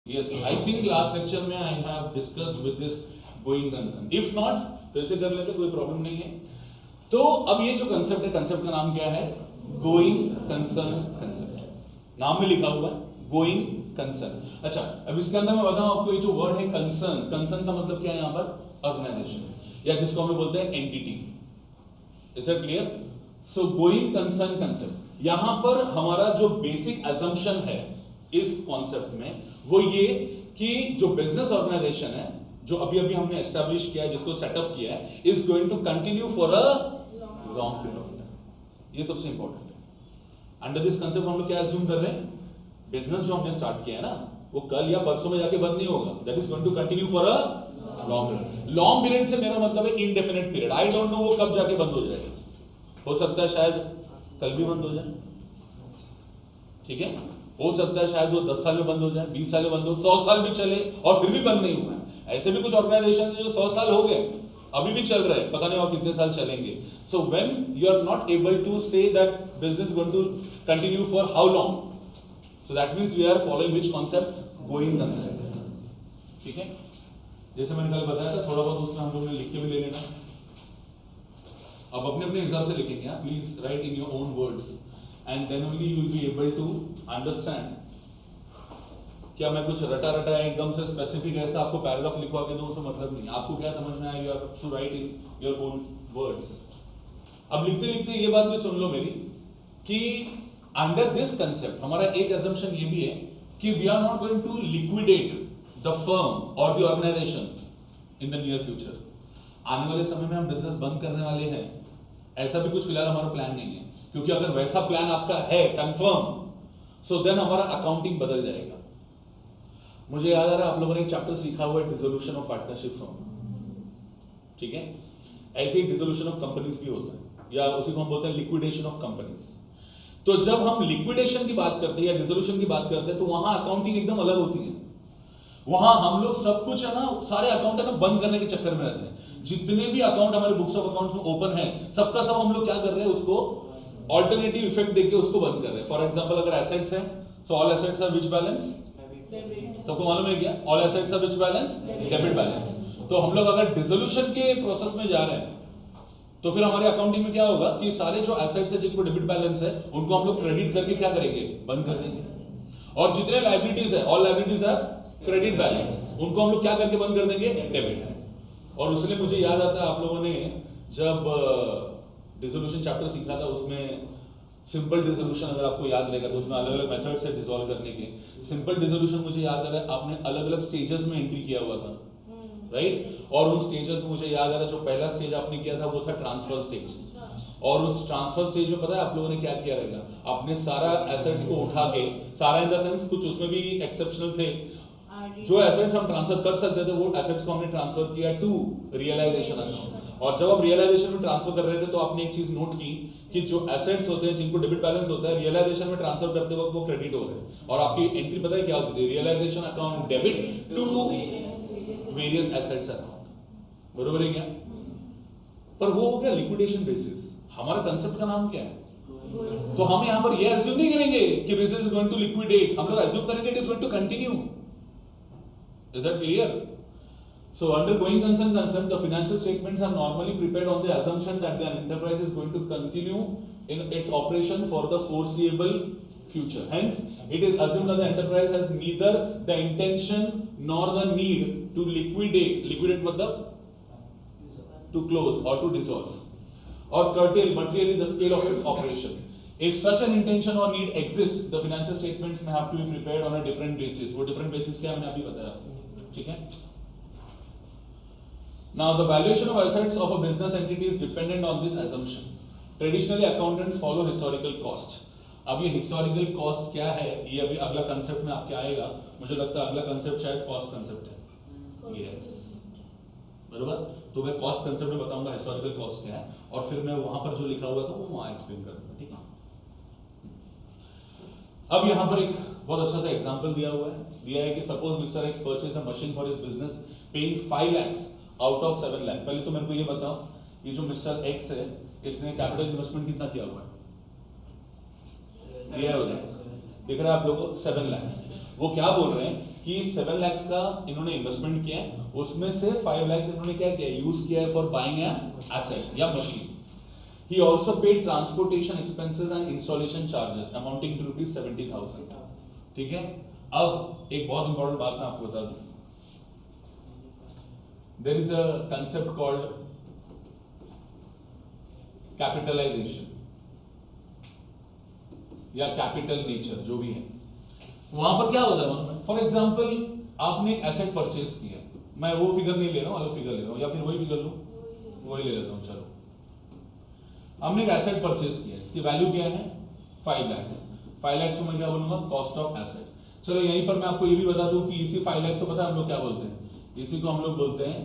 Yes, I think last lecture में I have discussed with this going concern. If not, फिर से कर लेते, कोई प्रॉब्लम नहीं है. तो अब ये जो कंसेप्ट है, कंसेप्ट का नाम क्या है? Going concern concept. नाम में लिखा हुआ है गोइंग कंसर्न. अच्छा, अब इसके अंदर मैं बताऊं आपको, ये जो वर्ड है कंसर्न, कंसर्न का मतलब क्या है यहाँ पर? ऑर्गेनाइजेशन, या जिसको हम लोग बोलते हैं entity. Is it clear? So going concern concept, यहां पर हमारा जो बेसिक असम्पशन है इस कॉन्सेप्ट में वो ये कि जो बिजनेस ऑर्गेनाइजेशन है, जो अभी अभी हमने एस्टैब्लिश किया है, जिसको सेटअप किया है, is going to continue for a long period of time. ये सबसे इंपॉर्टेंट है. अंडर दिस कंसेप्ट हम लोग क्या अज्यूम कर रहे हैं? बिजनेस जो हमने स्टार्ट किया है ना, वो कल या परसों में जाके बंद नहीं होगा. That is going to continue for a long period. Long period से मेरा मतलब है indefinite period. I don't know वो कब जाके बंद हो जाएगा. हो सकता है शायद कल भी बंद हो जाए, ठीक है. हो सकता है शायद वो 10 साल में बंद हो जाए, 20 साल में बंद हो, 100 साल भी चले और फिर भी बंद नहीं हुआ है. ऐसे भी कुछ ऑर्गेनाइजेशन है जो 100 साल हो गए, अभी भी चल रहे हैं, पता नहीं और कितने साल चलेंगे. So when you are not able to say that business going to continue for how long, so that means we are following which concept? Going concept. ठीक है. जैसे मैंने कल बताया था, थोड़ा बहुत उसमें हम लोग ने लिख के भी ले लेना. अब अपने अपने हिसाब से लिखेंगे. Please right in your own words and then only you will be able to understand. क्या मैं कुछ रटा रटा एकदम से स्पेसिफिक ऐसा आपको पैराग्राफ लिखवा के दूं, उसमें मतलब नहीं. आपको क्या समझ में आया, you have to write in your own words. अब लिखते लिखते ये बात भी सुन लो मेरी कि अंडर दिस कंसेप्ट हमारा एक assumption ये भी है कि we are not going to liquidate the firm और the organisation in the near future. आने वाले समय में हम बिजनेस बंद करने वाले हैं, ऐसा भी कुछ फिलहाल हमारा प्लान नहीं है. क्योंकि अगर वैसा प्लान आपका है कंफर्म, सो देन हमारा अकाउंटिंग बदल जाएगा. मुझे याद आ रहा है आप लोगों ने एक चैप्टर सीखा हुआ है डिसोल्यूशन ऑफ पार्टनरशिप फर्म, ठीक है. ऐसे ही डिसोल्यूशन ऑफ कंपनीज भी होता है, या उसी को हम बोलते हैं लिक्विडेशन ऑफ कंपनीज. तो जब हम लिक्विडेशन की बात करते हैं या डिसोल्यूशन की बात करते हैं, तो वहां अकाउंटिंग एकदम अलग होती है. वहां हम लोग सब कुछ है ना, सारे अकाउंट है ना बंद करने के चक्कर में रहते हैं. जितने भी अकाउंट हमारे बुक्स ऑफ अकाउंट्स में ओपन है, सबका सब हम लोग क्या कर रहे हैं, उसको ऑल्टरनेटिव इफेक्ट देके उसको बंद कर रहे हैं. फॉर एग्जांपल अगर एसेट्स है, so all assets are which balance? सबको मालूम है क्या? All assets are which balance? Debit balance. तो हम लोग अगर डिसोल्यूशन के प्रोसेस में जा रहे हैं, तो फिर हमारे अकाउंटिंग में क्या होगा कि सारे जो एसेट्स है जिनको डेबिट बैलेंस है, उनको हम लोग क्रेडिट करके क्या करेंगे? बंद कर देंगे. और जितने लायबिलिटीज है, all liabilities have credit balance, उनको हम लोग क्या करके बंद कर देंगे? डेबिट. और उसलिए मुझे याद आता है आप लोगों ने जब डिसोल्यूशन चैप्टर सीखा था, उसमें सिंपल डिसोल्यूशन अगर आपको याद रहेगा तो उसमें अलग अलग मेथड्स है डिसॉल्व करने के. सिंपल डिसोल्यूशन मुझे याद आ रहा है आपने अलग अलग स्टेजेस में एंट्री किया हुआ था, राइट. और उन स्टेजेस में मुझे याद आ रहा है जो पहला स्टेज आपने किया था वो था ट्रांसफर स्टेज. और उस ट्रांसफर स्टेज में पता है आप लोगों ने क्या किया रहेगा? आपने सारा एसेट्स को उठा के, सारा इन द सेंस कुछ उसमें भी एक्सेप्शनल थे, जो एसेट्स हम ट्रांसफर कर सकते थे वो एसेट्स को हमने ट्रांसफर किया टू रियलाइजेशन अकाउंट. और जब आप रियलाइजेशन में ट्रांसफर कर रहे थे तो आपने एक चीज नोट की कि जो एसेट्स होते हैं जिनको डेबिट बैलेंस होता है, रियलाइजेशन में ट्रांसफर करते वक्त वो क्रेडिट हो रहे हैं. और आपकी एंट्री पता है क्या होती थी? Realisation account debit to various assets account. बरोबर है क्या? पर वो हो गया लिक्विडेशन बेसिस. हमारा कंसेप्ट का नाम क्या है? तो हम यहां पर ये अज्यूम नहीं करेंगे कि business is going to liquidate, हम लोग अज्यूम करेंगे it is going to continue. Is that clear? So under going concern concept, the financial statements are normally prepared on the assumption that the enterprise is going to continue in its operation for the foreseeable future. Hence, it is assumed that the enterprise has neither the intention nor the need to liquidate. Liquidate मतलब to close or to dissolve or curtail materially the scale of its operation. If such an intention or need exists, the financial statements may have to be prepared on a different basis. वो different basis क्या मैंने अभी बताया, ठीक है. Now the valuation of assets of a business entity is dependent on this assumption. Traditionally accountants follow historical cost. अब ये historical cost क्या है, ये अभी अगला कंसेप्ट में आपके आएगा. मुझे लगता है अगला कंसेप्ट शायद कॉस्ट कंसेप्ट है. यस, बरोबर. तो मैं कॉस्ट कंसेप्ट में बताऊंगा हिस्टोरिकल कॉस्ट क्या है, और फिर मैं वहां पर जो लिखा हुआ था वो वहां एक्सप्लेन करूंगा, ठीक है. अब यहां पर एक बहुत अच्छा सा एग्जांपल दिया है कि suppose mister x purchase a machine for his business paying 5 lakh out of 7 lakh. पहले तो मेरे को ये बताओ, ये जो मिस्टर एक्स है इसने कैपिटल इन्वेस्टमेंट कितना किया हुआ है? दिया है उधर दिख रहा है आप लोगों को 7 lakhs। वो क्या बोल रहे हैं कि 7 lakhs का इन्होंने इन्वेस्टमेंट किया है, उसमें से 5 lakhs इन्होंने क्या किया, यूज किया है फॉर बाइंग एन एसेट या machine. He also paid transportation expenses and installation charges amounting to rupees 70,000। ठीक है, अब एक बहुत इंपॉर्टेंट बात मैं आपको बता दूं, there is a concept called capitalization या कैपिटल नेचर, जो भी है। वहां पर क्या होता है, फॉर एग्जाम्पल आपने एक एसेट परचेज किया, मैं वो फिगर नहीं ले रहा हूं, अलग फिगर ले रहा हूं, या फिर वही फिगर लूं, वही ले लेता हूं। चलो, हमने एक एसेट परचेज किया, इसकी वैल्यू क्या है 5 lakhs। 5 lakhs को मैं क्या बोलूंगा, कॉस्ट ऑफ एसेट। चलो यहीं पर मैं आपको ये भी बता दूं कि इसी 5 lakhs को पता है हम लोग क्या बोलते हैं, इसी को हम लोग बोलते हैं,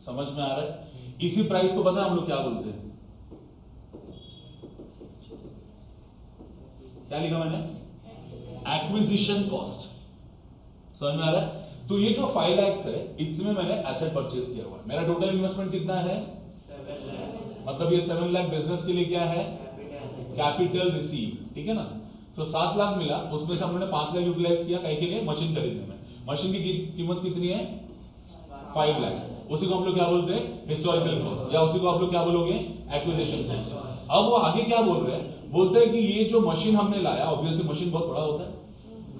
समझ में आ रहा है, इसी प्राइस को पता है हम लोग क्या बोलते हैं, क्या लिखा मैंने, एक्विजिशन कॉस्ट। समझ में आ रहा है। तो ये जो 5 lakhs है, इसमें मैंने एसेट परचेज किया हुआ है, मेरा टोटल इन्वेस्टमेंट कितना है, 7 lakh। मतलब ये 7 लाख बिजनेस के लिए क्या है, कैपिटल रिसीव, ठीक है ना। तो 7 लाख मिला, उसमें से हमने 5 लाख यूटिलाइज किया कहीं के लिए, मशीन खरीदने में। मशीन की कीमत कितनी है 5 lakhs, उसी को हम लोग क्या बोलते हैं, हिस्टोरिकल कॉस्ट, या उसी को आप लोग क्या बोलोगे, एक्विजिशन कॉस्ट। अब वो आगे क्या बोल रहे हैं, बोलते हैं कि ये जो मशीन हमने लाया, ऑब्वियसली मशीन बहुत बड़ा होता है,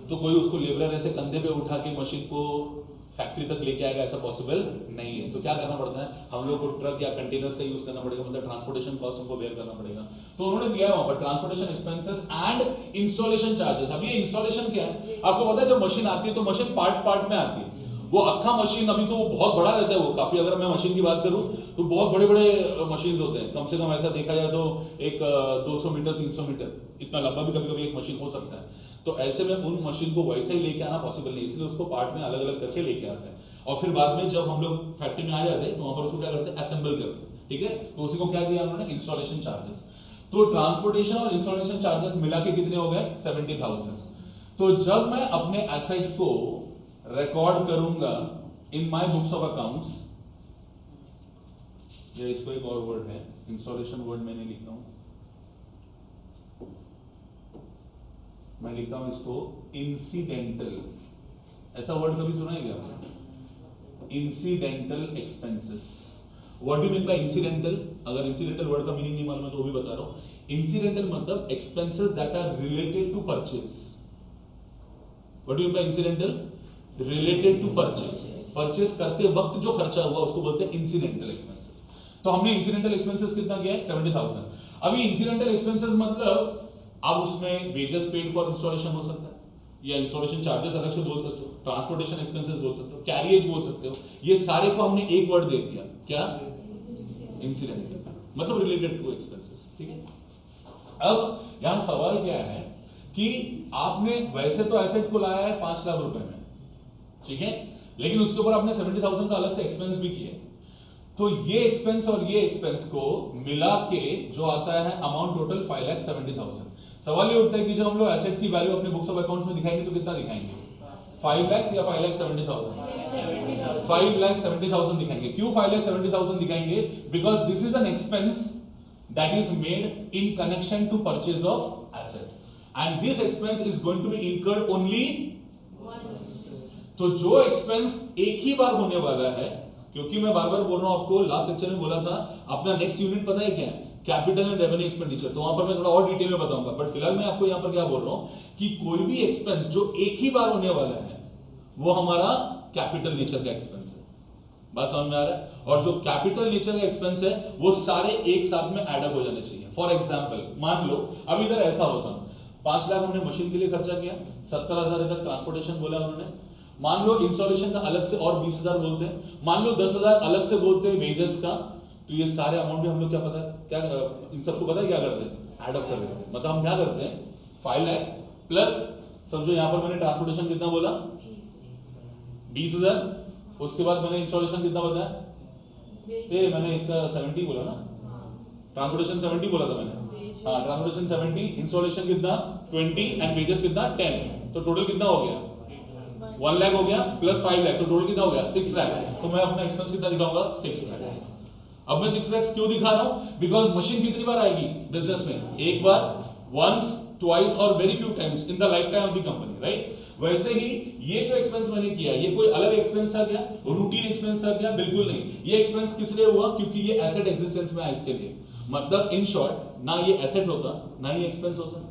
तो कोई उसको लेबरर ऐसे कंधे पे उठा के मशीन को फैक्ट्री तक लेके आएगा, ऐसा पॉसिबल नहीं है। तो क्या करना पड़ता है, हम लोग को ट्रक या कंटेनर्स का यूज करना पड़ेगा, मतलब ट्रांसपोर्टेशन कॉस्ट हमको बेयर करना पड़ेगा। तो उन्होंने दिया है वहां पर transportation expenses and installation charges. अब ये इंस्टॉलेशन क्या है, आपको पता है जब मशीन आती है तो मशीन पार्ट पार्ट में आती है। वो अक्खा मशीन अभी तो बहुत बड़ा रहता है, वो काफी, अगर मैं मशीन की बात करूं तो बहुत बड़े बड़े मशीन होते हैं, कम से कम ऐसा देखा जाए तो एक 200 मीटर 300 मीटर इतना लंबा भी कभी कभी एक मशीन हो सकता है। तो ऐसे में उन मशीन को वैसे ही लेके आना पॉसिबल नहीं, इसलिए उसको पार्ट में अलग अलग करके लेके आते हैं, और फिर बाद में जब हम लोग फैक्ट्री में आ जाते हैं तो वहां पर उसको क्या करते हैं, असेंबल करते हैं। ठीक है, तो उसी को क्या दिया उन्होंने, इंस्टॉलेशन चार्जेस। तो ट्रांसपोर्टेशन और इंस्टॉलेशन चार्जेस मिला के कितने हो गए, 70,000। तो जब मैं अपने एसेट को रिकॉर्ड करूंगा in my books of accounts, या इसको एक और वर्ड है, इंस्टॉलेशन वर्ड मैं नहीं लिखता हूं, मैं लिखता हूं इसको इंसिडेंटल। ऐसा वर्ड कभी सुना है क्या आपने, incidental expenses. What do mean by incidental, अगर इंसिडेंटल वर्ड का मीनिंग नहीं मालूम है तो वो भी बता रहा हूं। इंसिडेंटल मतलब expenses that are related to purchase. What do mean by incidental, related to purchase, purchase करते वक्त जो खर्चा हुआ उसको बोलते हैं इंसिडेंटल एक्सपेंसेस। तो हमने इंसिडेंटल एक्सपेंसेस कितना किया है, 70,000। अभी इंसिडेंटल एक्सपेंसेस मतलब अब उसमें वेजेस पेड फॉर इंस्टॉलेशन हो सकता है, या इंस्टॉलेशन चार्जेस अलग से बोल सकते हो, ट्रांसपोर्टेशन एक्सपेंसेस बोल सकते हो, कैरियज बोल सकते हो। ये सारे को हमने एक वर्ड दे दिया, क्या, इंसिडेंटल, मतलब रिलेटेड टू एक्सपेंसेस। ठीक है, अब यहां सवाल क्या है कि आपने वैसे तो एसेट को लाया है 5 लाख रुपए में, ठीक है, लेकिन उसके ऊपर आपने 70,000 का अलग से एक्सपेंस भी किया। तो ये एक्सपेंस और ये एक्सपेंस को मिला के जो आता है अमाउंट टोटल 5,70,000। सवाल ये उठता है कि जब हम लोग एसेट की वैल्यू अपने बुक्स ऑफ अकाउंट्स में दिखाएंगे तो कितना दिखाएंगे, 5 lakhs या 5,70,000, 5,70,000 दिखाएंगे। क्यों 5,70,000 दिखाएंगे, because this is an expense that is made in connection to purchase of assets and this expense is going to be incurred only once. तो जो एक्सपेंस एक ही बार होने वाला है, क्योंकि मैं बार बार बोल रहा हूं आपको, लास्ट लेक्चर में बोला था अपना नेक्स्ट यूनिट पता है क्या है, कैपिटल एंड रेवेन्यू एक्सपेंडिचर, तो वहां पर मैं थोड़ा और डिटेल में बताऊंगा, बट फिलहाल मैं आपको यहां पर क्या बोल रहा हूं कि कोई भी एक्सपेंस जो एक ही बार होने वाला है वो हमारा कैपिटल नेचर का एक्सपेंस है। बात समझ में आ रहा है, और जो कैपिटल नेचर का एक्सपेंस है वो सारे एक साथ में एड अप हो जाने चाहिए। फॉर एग्जाम्पल मान लो अब इधर ऐसा होता, 5 लाख हमने मशीन के लिए खर्चा किया, 70,000 इधर ट्रांसपोर्टेशन बोला उन्होंने, मान लो इंस्टॉलेशन का अलग से और 20,000 बोलते हैं, मान लो 10,000 अलग से बोलते हैं वेजेस का, तो ये सारे अमाउंट भी हम लोग क्या पता है, क्या इन सबको पता है क्या करते हैं, एड अप कर देते हैं। मतलब हम क्या करते हैं, 5 लाख प्लस समझो यहां पर मैंने ट्रांसपोर्टेशन कितना बोला 20,000, उसके बाद मैंने इंस्टॉलेशन कितना बताया, मैंने इसका 70 बोला ना, ट्रांसपोर्टेशन 70 बोला था मैंने, हाँ ट्रांसपोर्टेशन 70, इंस्टॉलेशन कितना 20 एंड वेजेस कितना 10, तो टोटल कितना हो गया 1 लाख हो गया प्लस 5 लाख, तो टोटल कितना हो गया 6 लाख। तो मैं अपना एक्सपेंस कितना दिखाऊंगा 6 लाख। अब मैं 6 lakhs क्यों दिखा रहा हूं? बिकॉज मशीन कितनी बार आएगी बिजनेस में? एक बार, वंस, ट्वाइस और very few times in the life time of the company, right? वैसे ही ये जो एक्सपेंस मैंने किया, ये कोई अलग एक्सपेंस था क्या? रूटीन एक्सपेंस था क्या? बिल्कुल नहीं। ये एक्सपेंस किस लिए हुआ? क्योंकि ये एसेट एग्जिस्टेंस में आया इसके लिए। मतलब इन शॉर्ट, ना ये एसेट होता ना ये एक्सपेंस होता,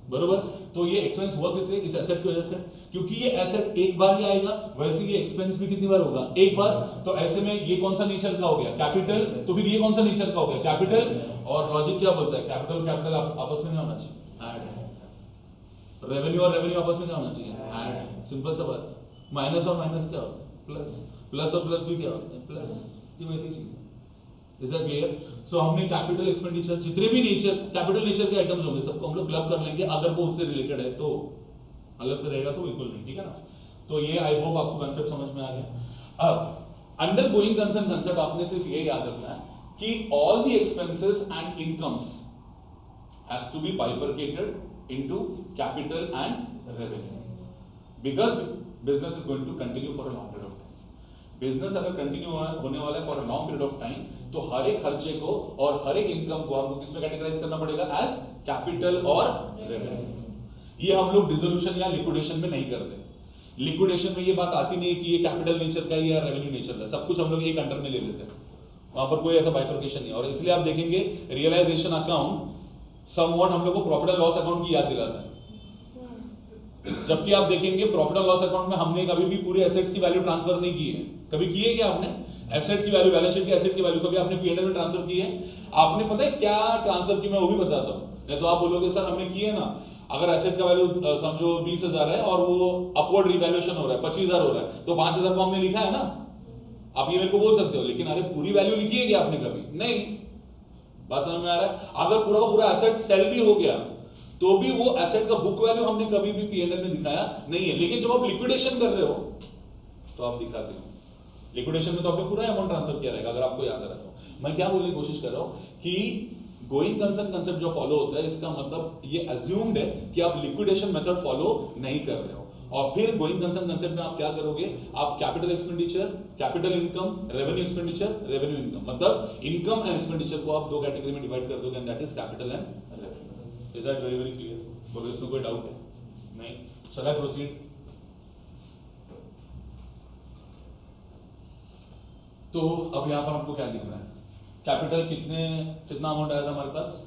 बरोबर? तो ये एक्सपेंस हुआ किससे? इस एसेट की वजह से। क्योंकि ये एसेट एक बार ही आएगा, वैसे ये एक्सपेंस भी कितनी बार होगा? एक बार। तो ऐसे में ये कौन सा नेचर का हो गया? कैपिटल। तो फिर ये कौन सा नेचर का हो गया? कैपिटल। और लॉजिक क्या बोलता है? कैपिटल कैपिटल आपस में नहीं होना चाहिए, ऐड। रेवेन्यू और रेवेन्यू आपस में क्या होना चाहिए? ऐड। सिंपल सा बात। माइनस और माइनस क्या होता है? प्लस। प्लस और प्लस भी क्या होता है? प्लस। ये वैसी चीज है। Is that clear? सो हमने कैपिटल एक्सपेंडिचर, जितने भी नेचर कैपिटल नेचर के आइटम्स होंगे सबको हम लोग क्लब कर लेंगे, अगर वो उससे रिलेटेड है तो। अलग से रहेगा तो बिल्कुल नहीं, ठीक है ना? तो ये आई होप आपको कंसेप्ट समझ में आ गया। अब अंडर गोइंग कंसर्न कंसेप्ट आपने सिर्फ ये याद रखना है कि all the expenses and incomes has to be bifurcated into capital and revenue, because business is going to continue for a long period of time. Business अगर कंटिन्यू होने वाला है for a long period of time, तो हर एक खर्चे को और हर एक इनकम को हमको किसमें कैटेगराइज करना पड़ेगा? एज कैपिटल और रेवेन्यू। ये हम लोग डिसोल्यूशन या लिक्विडेशन में नहीं करते। लिक्विडेशन में ये बात आती नहीं कि ये कैपिटल नेचर का है या रेवेन्यू नेचर का, सब कुछ हम लोग एक अंडर में ले लेते हैं, वहां पर कोई ऐसा बाइफर्केशन नहीं। और इसलिए आप देखेंगे रियलाइजेशन अकाउंट समवॉट हम लोग को प्रॉफिट एंड लॉस अकाउंट की याद दिलाता है, जबकि आप देखेंगे प्रॉफिट एंड लॉस अकाउंट में हमने कभी भी पूरे एसेट्स की वैल्यू ट्रांसफर नहीं की है। कभी की है क्या आपने? एसेट की वैल्यू, बैलेंस शीट की एसेट की वैल्यू कभी आपने पीएनएल में ट्रांसफर की है? आपने पता है क्या ट्रांसफर की, मैं वो भी बताता हूं। नहीं तो आप बोलोगे सर हमने की है ना, अगर एसेट का वैल्यू समझो 20,000 है और वो अपवर्ड रिवैल्यूएशन हो रहा है 25,000 हो रहा है, तो 5,000 को हमने लिखा है ना। आप ये मेरे को बोल सकते हो, लेकिन अरे पूरी वैल्यू लिखी है क्या आपने कभी? नहीं। बात समझ में आ रहा है? अगर पूरा का पूरा एसेट सेल भी हो गया तो भी वो एसेट का बुक वैल्यू हमने कभी भी पीएनएल में दिखाया नहीं है। लेकिन जब आप लिक्विडेशन कर रहे हो तो आप दिखाते हो। लिक्विडेशन में तो आपने पूरा अमाउंट ट्रांसफर किया रहेगा, अगर आपको याद रखो। मैं क्या बोलने की कोशिश कर रहा हूं कि गोइंग कंसर्न कंसेप्ट जो फॉलो होता है, इसका मतलब ये अज्यूम्ड है कि आप लिक्विडेशन मेथड फॉलो नहीं कर रहे हो। और फिर गोइंग कंसर्न कंसेप्ट में आप क्या करोगे? आप capital expenditure, capital income, revenue expenditure, revenue income, मतलब इनकम एंड एक्सपेंडिचर को आप दो कैटेगरी में डिवाइड कर दोगे, and that is capital and revenue. Is that very very clear? बोलो, इसमें कोई डाउट है? नहीं? शैल आई प्रोसीड? तो अब यहां पर हमको क्या दिख रहा है? कैपिटल कितना अमाउंट आया था हमारे पास?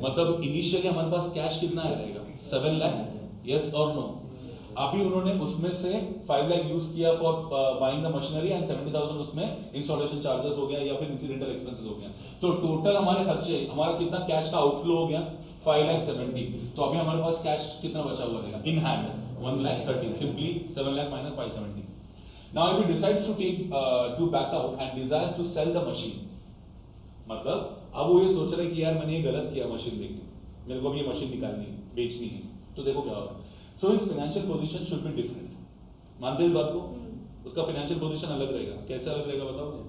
मतलब इनिशियली हमारे पास कैश कितना रहेगा? 7 लाख, यस और नो? अभी उन्होंने उसमें से 5 लाख यूज किया for buying the machinery and 70,000 उसमें इंस्टॉलेशन चार्जेस हो गया या फिर इंसिडेंटल एक्सपेंसेस हो गया। तो टोटल हमारे खर्चे, हमारा कितना कैश का आउटफ्लो हो गया? 5,70,000। तो अभी हमारे पास कैश कितना बचा हुआ रहेगा in hand? 1,13,000। Simply 7 lakh minus 570। Now if he decides to take to back out and desires to sell the machine, मतलब अब वो ये सोच रहे कि यार मैंने ये गलत किया मशीन लेके, मेरे को भी ये मशीन निकालनी है, बेचनी है, तो देखो क्या होगा। So his financial position should be different. मानते इस बात को? उसका फाइनेंशियल पोजीशन अलग रहेगा। कैसे अलग रहेगा बताओगे?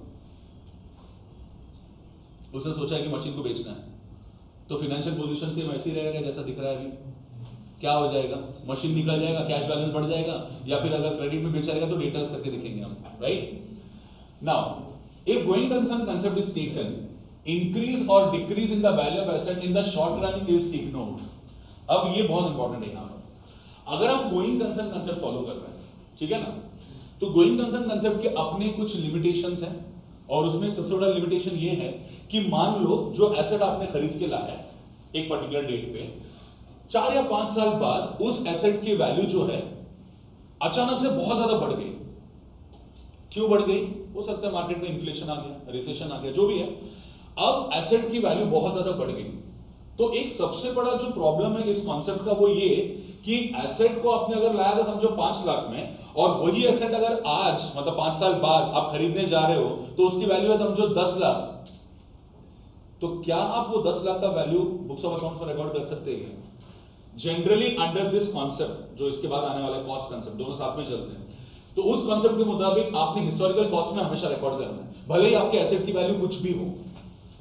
उसने सोचा है कि मशीन को बेचना है, तो फाइनेंशियल पोजीशन से वैसे ही रहेगा जैसा दिख रहा है अभी। क्या हो जाएगा? मशीन निकल जाएगा, कैश बैलेंस बढ़ जाएगा, या फिर अगर क्रेडिट में बेचा रहेगा तो डेटर्स करके दिखेंगे हम, right? Now if going concern concept is taken, increase और decrease in the value of asset in the short run is ignored. अब ये बहुत इंपॉर्टेंट है यहां पर। अगर आप गोइंग कंसर्न कंसेप्ट फॉलो कर रहे हैं, ठीक है ना, तो गोइंग कंसर्न कंसेप्ट के अपने कुछ लिमिटेशंस हैं, और उसमें सबसे बड़ा लिमिटेशन ये है कि मान लो जो एसेट आपने खरीद के लाया है एक पर्टिकुलर डेट पे, 4 या 5 साल बाद उस एसेट की वैल्यू जो है अचानक से बहुत ज्यादा बढ़ गई। क्यों बढ़ गई? हो सकता है मार्केट में इन्फ्लेशन आ गया, रिसेशन आ गया, जो भी है। अब एसेट की वैल्यू बहुत ज्यादा बढ़ गई। तो एक सबसे बड़ा जो प्रॉब्लम है इस कॉन्सेप्ट का वो ये कि एसेट को आपने अगर लाया था समझो 5 लाख में, और वही एसेट अगर आज मतलब 5 साल बाद आप खरीदने जा रहे हो तो उसकी वैल्यू है समझो 10 लाख, तो क्या आप वो 10 लाख का वैल्यू बुक्स ऑफ अकाउंट्स में रिकॉर्ड कर सकते हैं? जनरली अंडर दिस कॉन्सेप्ट, जो इसके बाद आने वाला कॉस्ट कॉन्सेप्ट, दोनों साथ में चलते हैं, तो उस कॉन्सेप्ट के मुताबिक आपने हिस्टोरिकल कॉस्ट में हमेशा रिकॉर्ड करना है, भले ही आपके एसेट की वैल्यू कुछ भी हो।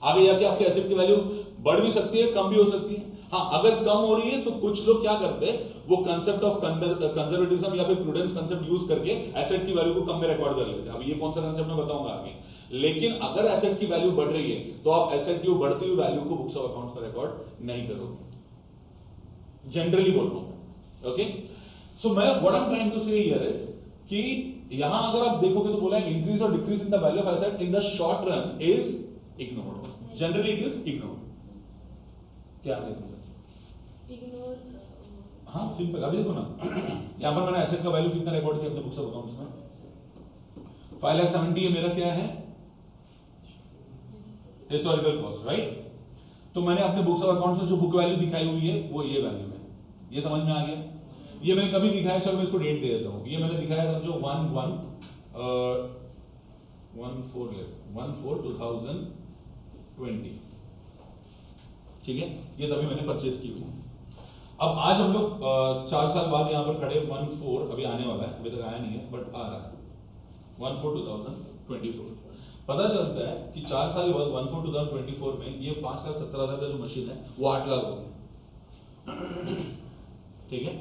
आगे जाके आपके एसेट की वैल्यू बढ़ भी सकती है, कम भी हो सकती है। हाँ, अगर कम हो रही है तो कुछ लोग क्या करते हैं, वो कंसेप्ट ऑफ कंजर्वेटिज्म या फिर प्रूडेंस कंसेप्ट यूज करके एसेट की वैल्यू को कम में रिकॉर्ड कर लेते हैं। अब ये कौन सा कंसेप्ट मैं बताऊंगा आगे। लेकिन अगर एसेट की वैल्यू बढ़ रही है तो आप एसेट की बढ़ती हुई वैल्यू को बुक्स ऑफ अकाउंट्स में रिकॉर्ड नहीं करोगे, जनरली बोल रहा हूं। ओके, सो मैं what I am trying to say here is कि यहां अगर आप देखोगे तो बोला है इंक्रीज और decrease in the value of asset in the short run is ignored, generally it is ignored. क्या है तुमने इग्नोर? हाँ सिंपल, अभी देखो ना यहां पर मैंने एसेट का वैल्यू कितना रिकॉर्ड किया अपने बुक्स ऑफ अकाउंट्स में, 5,70,000 है मेरा, क्या है हिस्टोरिकल कॉस्ट, राइट। तो मैंने अपने बुक्स ऑफ अकाउंट्स में जो बुक वैल्यू दिखाई हुई है वो ये वैल्यू है, ये समझ में आ गया। ये मैंने कभी दिखाया, चलो मैं इसको डेट दे देता हूं, ये मैंने दिखाया समझो 1/4/2020, ठीक है, ये तभी मैंने परचेस की हुई। अब आज हम लोग 4 साल बाद यहाँ पर खड़े 1/4, अभी आने वाला है, अभी तक आया नहीं है बट आ रहा है, 1/4/2024। पता चलता है कि 4 साल बाद 1/4/2024 में ये 5,70,000 का जो मशीन है वो 8 लाख हो गया, ठीक है।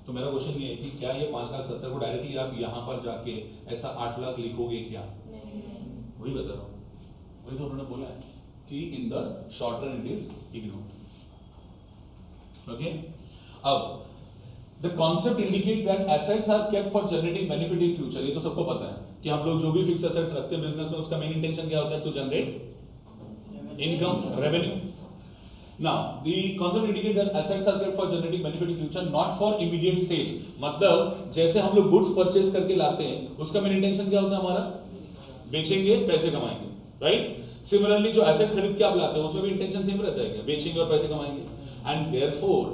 तो मेरा क्वेश्चन ये है कि क्या ये 5,70,000 को डायरेक्टली आप यहाँ पर जाके ऐसा 8 लाख लिखोगे क्या? वही बता रहा हूँ, वही तो उन्होंने बोला है कि in the short run it is ignored. Okay, अब the concept indicates that assets are kept for generating benefit in future. ये तो सबको पता है कि हम लोग जो भी फिक्स एसेट्स रखते हैं बिजनेस में उसका मेन इंटेंशन क्या होता है, to generate income, revenue. Now, the concept indicates that assets are kept for generating benefit in future, not for immediate sale. मतलब जैसे हम लोग गुड्स परचेज करके लाते हैं उसका मेन इंटेंशन क्या होता है हमारा, बेचेंगे पैसे कमाएंगे, राइट। सिमिलरली जो एसेट खरीद के आप लाते हैं उसमें भी इंटेंशन सेम रहता है क्या, बेचेंगे और पैसे कमाएंगे। एंड देयरफॉर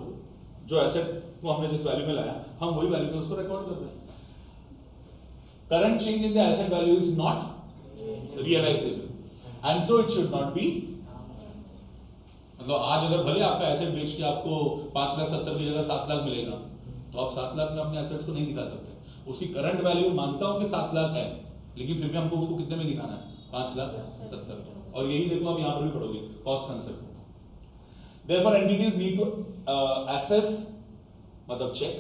जो एसेट को हमने जिस वैल्यू में लाया हम वही वैल्यू में उसको रिकॉर्ड कर रहे हैं। Current change in the asset value is not realisable and so it should not be. मतलब आज अगर भले आपका एसेट बेच के आपको 5,70,000 की जगह 7 लाख मिलेगा तो आप 7 लाख में अपने एसेट्स को नहीं दिखा सकते। उसकी करंट वैल्यू मानता हूं कि 7 लाख है, लेकिन फिर भी हमको उसको कितने में दिखाना है, 5,70,000। और यही देखो आप यहां पर भी पढ़ोगे cost concept. Therefore entities need to assess, मतलब check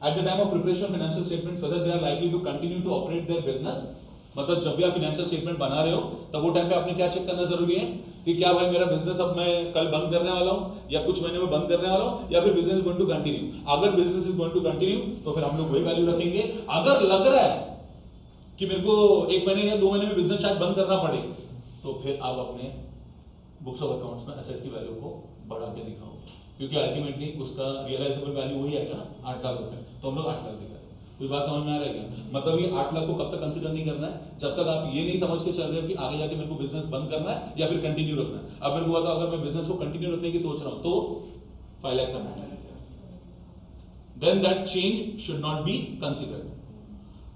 at the time of preparation of financial statements whether they are likely to continue to operate their business। मतलब जब भी आप फाइनेंशियल स्टेटमेंट बना रहे हो तब वो टाइम पे आपने क्या चेक करना जरूरी है कि क्या भाई मेरा बिजनेस अब मैं कल बंद करने वाला हूं या कुछ महीने में बंद करने वाला हूं या फिर business is going to continue. अगर business is going to continue तो फिर हम लोग वही वैल्यू रखेंगे। अगर लग रहा है कि मेरे को 1 महीने या 2 महीने में बिजनेस शायद बंद करना पड़े तो फिर आप अपने बुक्स ऑफ अकाउंट्स में एसेट की वैल्यू को बढ़ा के दिखाओ, क्योंकि अल्टीमेटली उसका रियलाइजेबल वैल्यू वही आएगा ना 8 लाख रुपए, तो हम लोग 8 लाख दिखाए। कोई बात समझ में आ रहा है क्या? मतलब ये 8 लाख को कब तक कंसीडर नहीं करना है, जब तक आप ये नहीं समझ के चल रहे हो कि आगे जाके मेरे को बिजनेस बंद करना है या फिर कंटिन्यू रखना है। अब मेरे को बताओ अगर मैं बिजनेस को कंटिन्यू रखने की सोच रहा हूं तो 5,70,000, then that change should not be considered.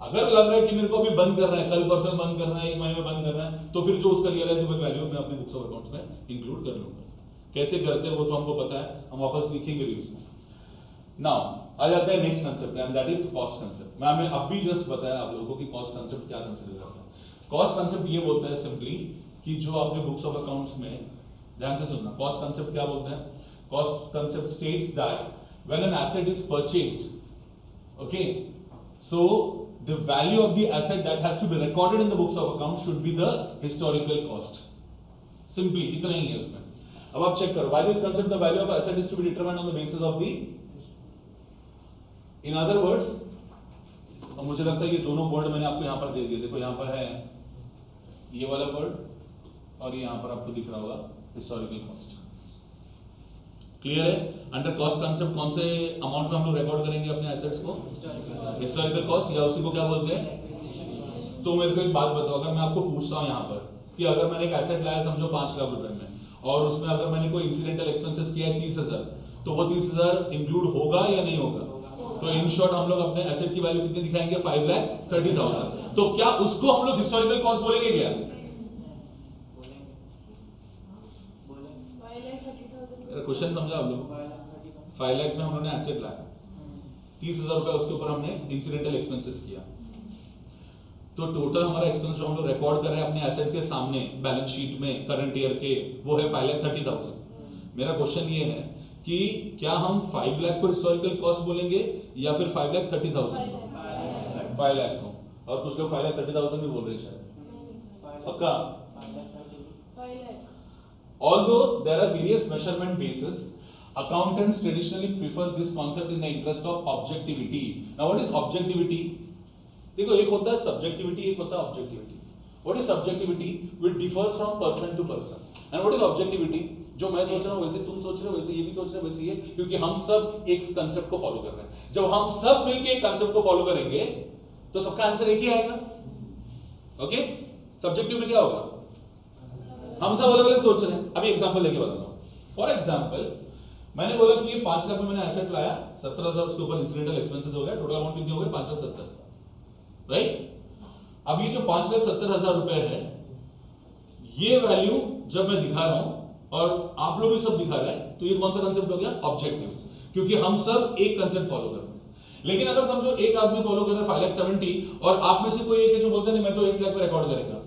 अगर लग रहा है कि मेरे को अभी बंद करना है, कल परसों बंद करना है, 1 महीने में बंद करना है, तो फिर जो उसका रियलाइजेबल वैल्यू मैं अपने बुक्स ऑफ अकाउंट्स में इंक्लूड कर लूंगा। कैसे करते हैं वो तो हमको पता है, हम वापस सीखेंगे भी उसमें। नाउ आ जाता है next concept and that is cost concept. मैंने अभी जस्ट बताया आप लोगों को कि कॉस्ट कंसेप्ट क्या कंसीडर करता है। कॉस्ट कंसेप्ट ये बोलता है सिंपली कि जो आपने बुक्स ऑफ अकाउंट्स में, ध्यान से सुनना, कॉस्ट कंसेप्ट क्या बोलता है। Cost concept states that when an asset is purchased, okay, so the value of the asset that has to be recorded in the books of account should be the historical cost. Simply इतना ही है उसमें। अब आप check करो, by this concept the value of asset is to be determined on the basis of the, in other words, अब मुझे लगता है ये दोनों वर्ड मैंने आपको यहाँ पर दे दिए। देखो यहाँ पर है ये वाला वर्ड और यहाँ पर आपको दिख रहा होगा हिस्टोरिकल कॉस्ट। क्लियर है? अंडर कॉस्ट कंसेप्ट कौन से अमाउंट में हम लोग रिकॉर्ड करेंगे अपने एसेट्स को? हिस्टोरिकल कॉस्ट, या उसी को क्या बोलते हैं? तो मेरे को एक बात बताओ, अगर मैं आपको पूछता हूं यहां पर कि अगर मैंने एक एसेट लाया समझो 5 लाख रुपए में और उसमें अगर मैंने कोई इंसिडेंटल एक्सपेंसेस किया है 30,000, तो वो 30,000 इंक्लूड होगा या नहीं होगा? तो इन शॉर्ट हम लोग अपने एसेट की वैल्यू कितनी दिखाएंगे? 5,30,000। तो क्या उसको हम लोग हिस्टोरिकल कॉस्ट बोलेंगे क्या? क्वेश्चन समझा आप लोग? 5 लाख में हमने एसेट लाया, 30,000 रुपए उसके ऊपर हमने इंसिडेंटल एक्सपेंसेस किया, तो टोटल हमारा एक्सपेंस जो हम लोग रिकॉर्ड कर रहे हैं अपने एसेट के सामने बैलेंस शीट में करंट ईयर के, वो है 5,30,000। मेरा क्वेश्चन ये है कि क्या हम 5 लाख को हिस्टोरिकल कॉस्ट बोलेंगे या फिर 5,30,000? 5 लाख को, और कुछ लोग 5,30,000 भी बोल रहे हैं शायद, पक्का? Although there are various measurement bases, accountants traditionally prefer this concept in the interest of objectivity. Now what is objectivity? देखो, एक होता है subjectivity, एक होता है objectivity. What is subjectivity? Which differs from person to person. And what is objectivity? जो मैं सोच रहा हूँ वैसे तुम सोच रहे हो, वैसे ये भी सोच रहे हो, वैसे ये, क्योंकि हम सब एक कंसेप्ट को फॉलो कर रहे हैं. जब हम सब मिलके एक कंसेप्ट को फॉलो करेंगे तो सबका आंसर एक ही आएगा. ओके? सब्जेक्टिव में क्या होगा? हम सब अलग अलग सोच रहे हैं. अभी एग्जांपल लेके बताता हूं. फॉर एग्जांपल, मैंने बोला कि ये 5 लाख में मैंने एसेट लाया, 17,000 उसके ऊपर इंसिडेंटल एक्सपेंसेस हो गया, टोटल अमाउंट कितनी हो गई? 5,70,000. राइट? अब ये जो 5,70,000 रुपए है, ये वैल्यू जब मैं दिखा रहा हूं और आप लोग भी सब दिखा रहे हैं, तो ये कौन सा कंसेप्ट हो गया? ऑब्जेक्टिव. क्योंकि हम सब एक कंसेप्ट फॉलो कर रहे हैं. लेकिन अगर समझो एक आदमी फॉलो कर रहा है 5,70,000 और आप में से कोई एक है जो बोलता है नहीं मैं तो 1 लाख पे रिकॉर्ड करेगा,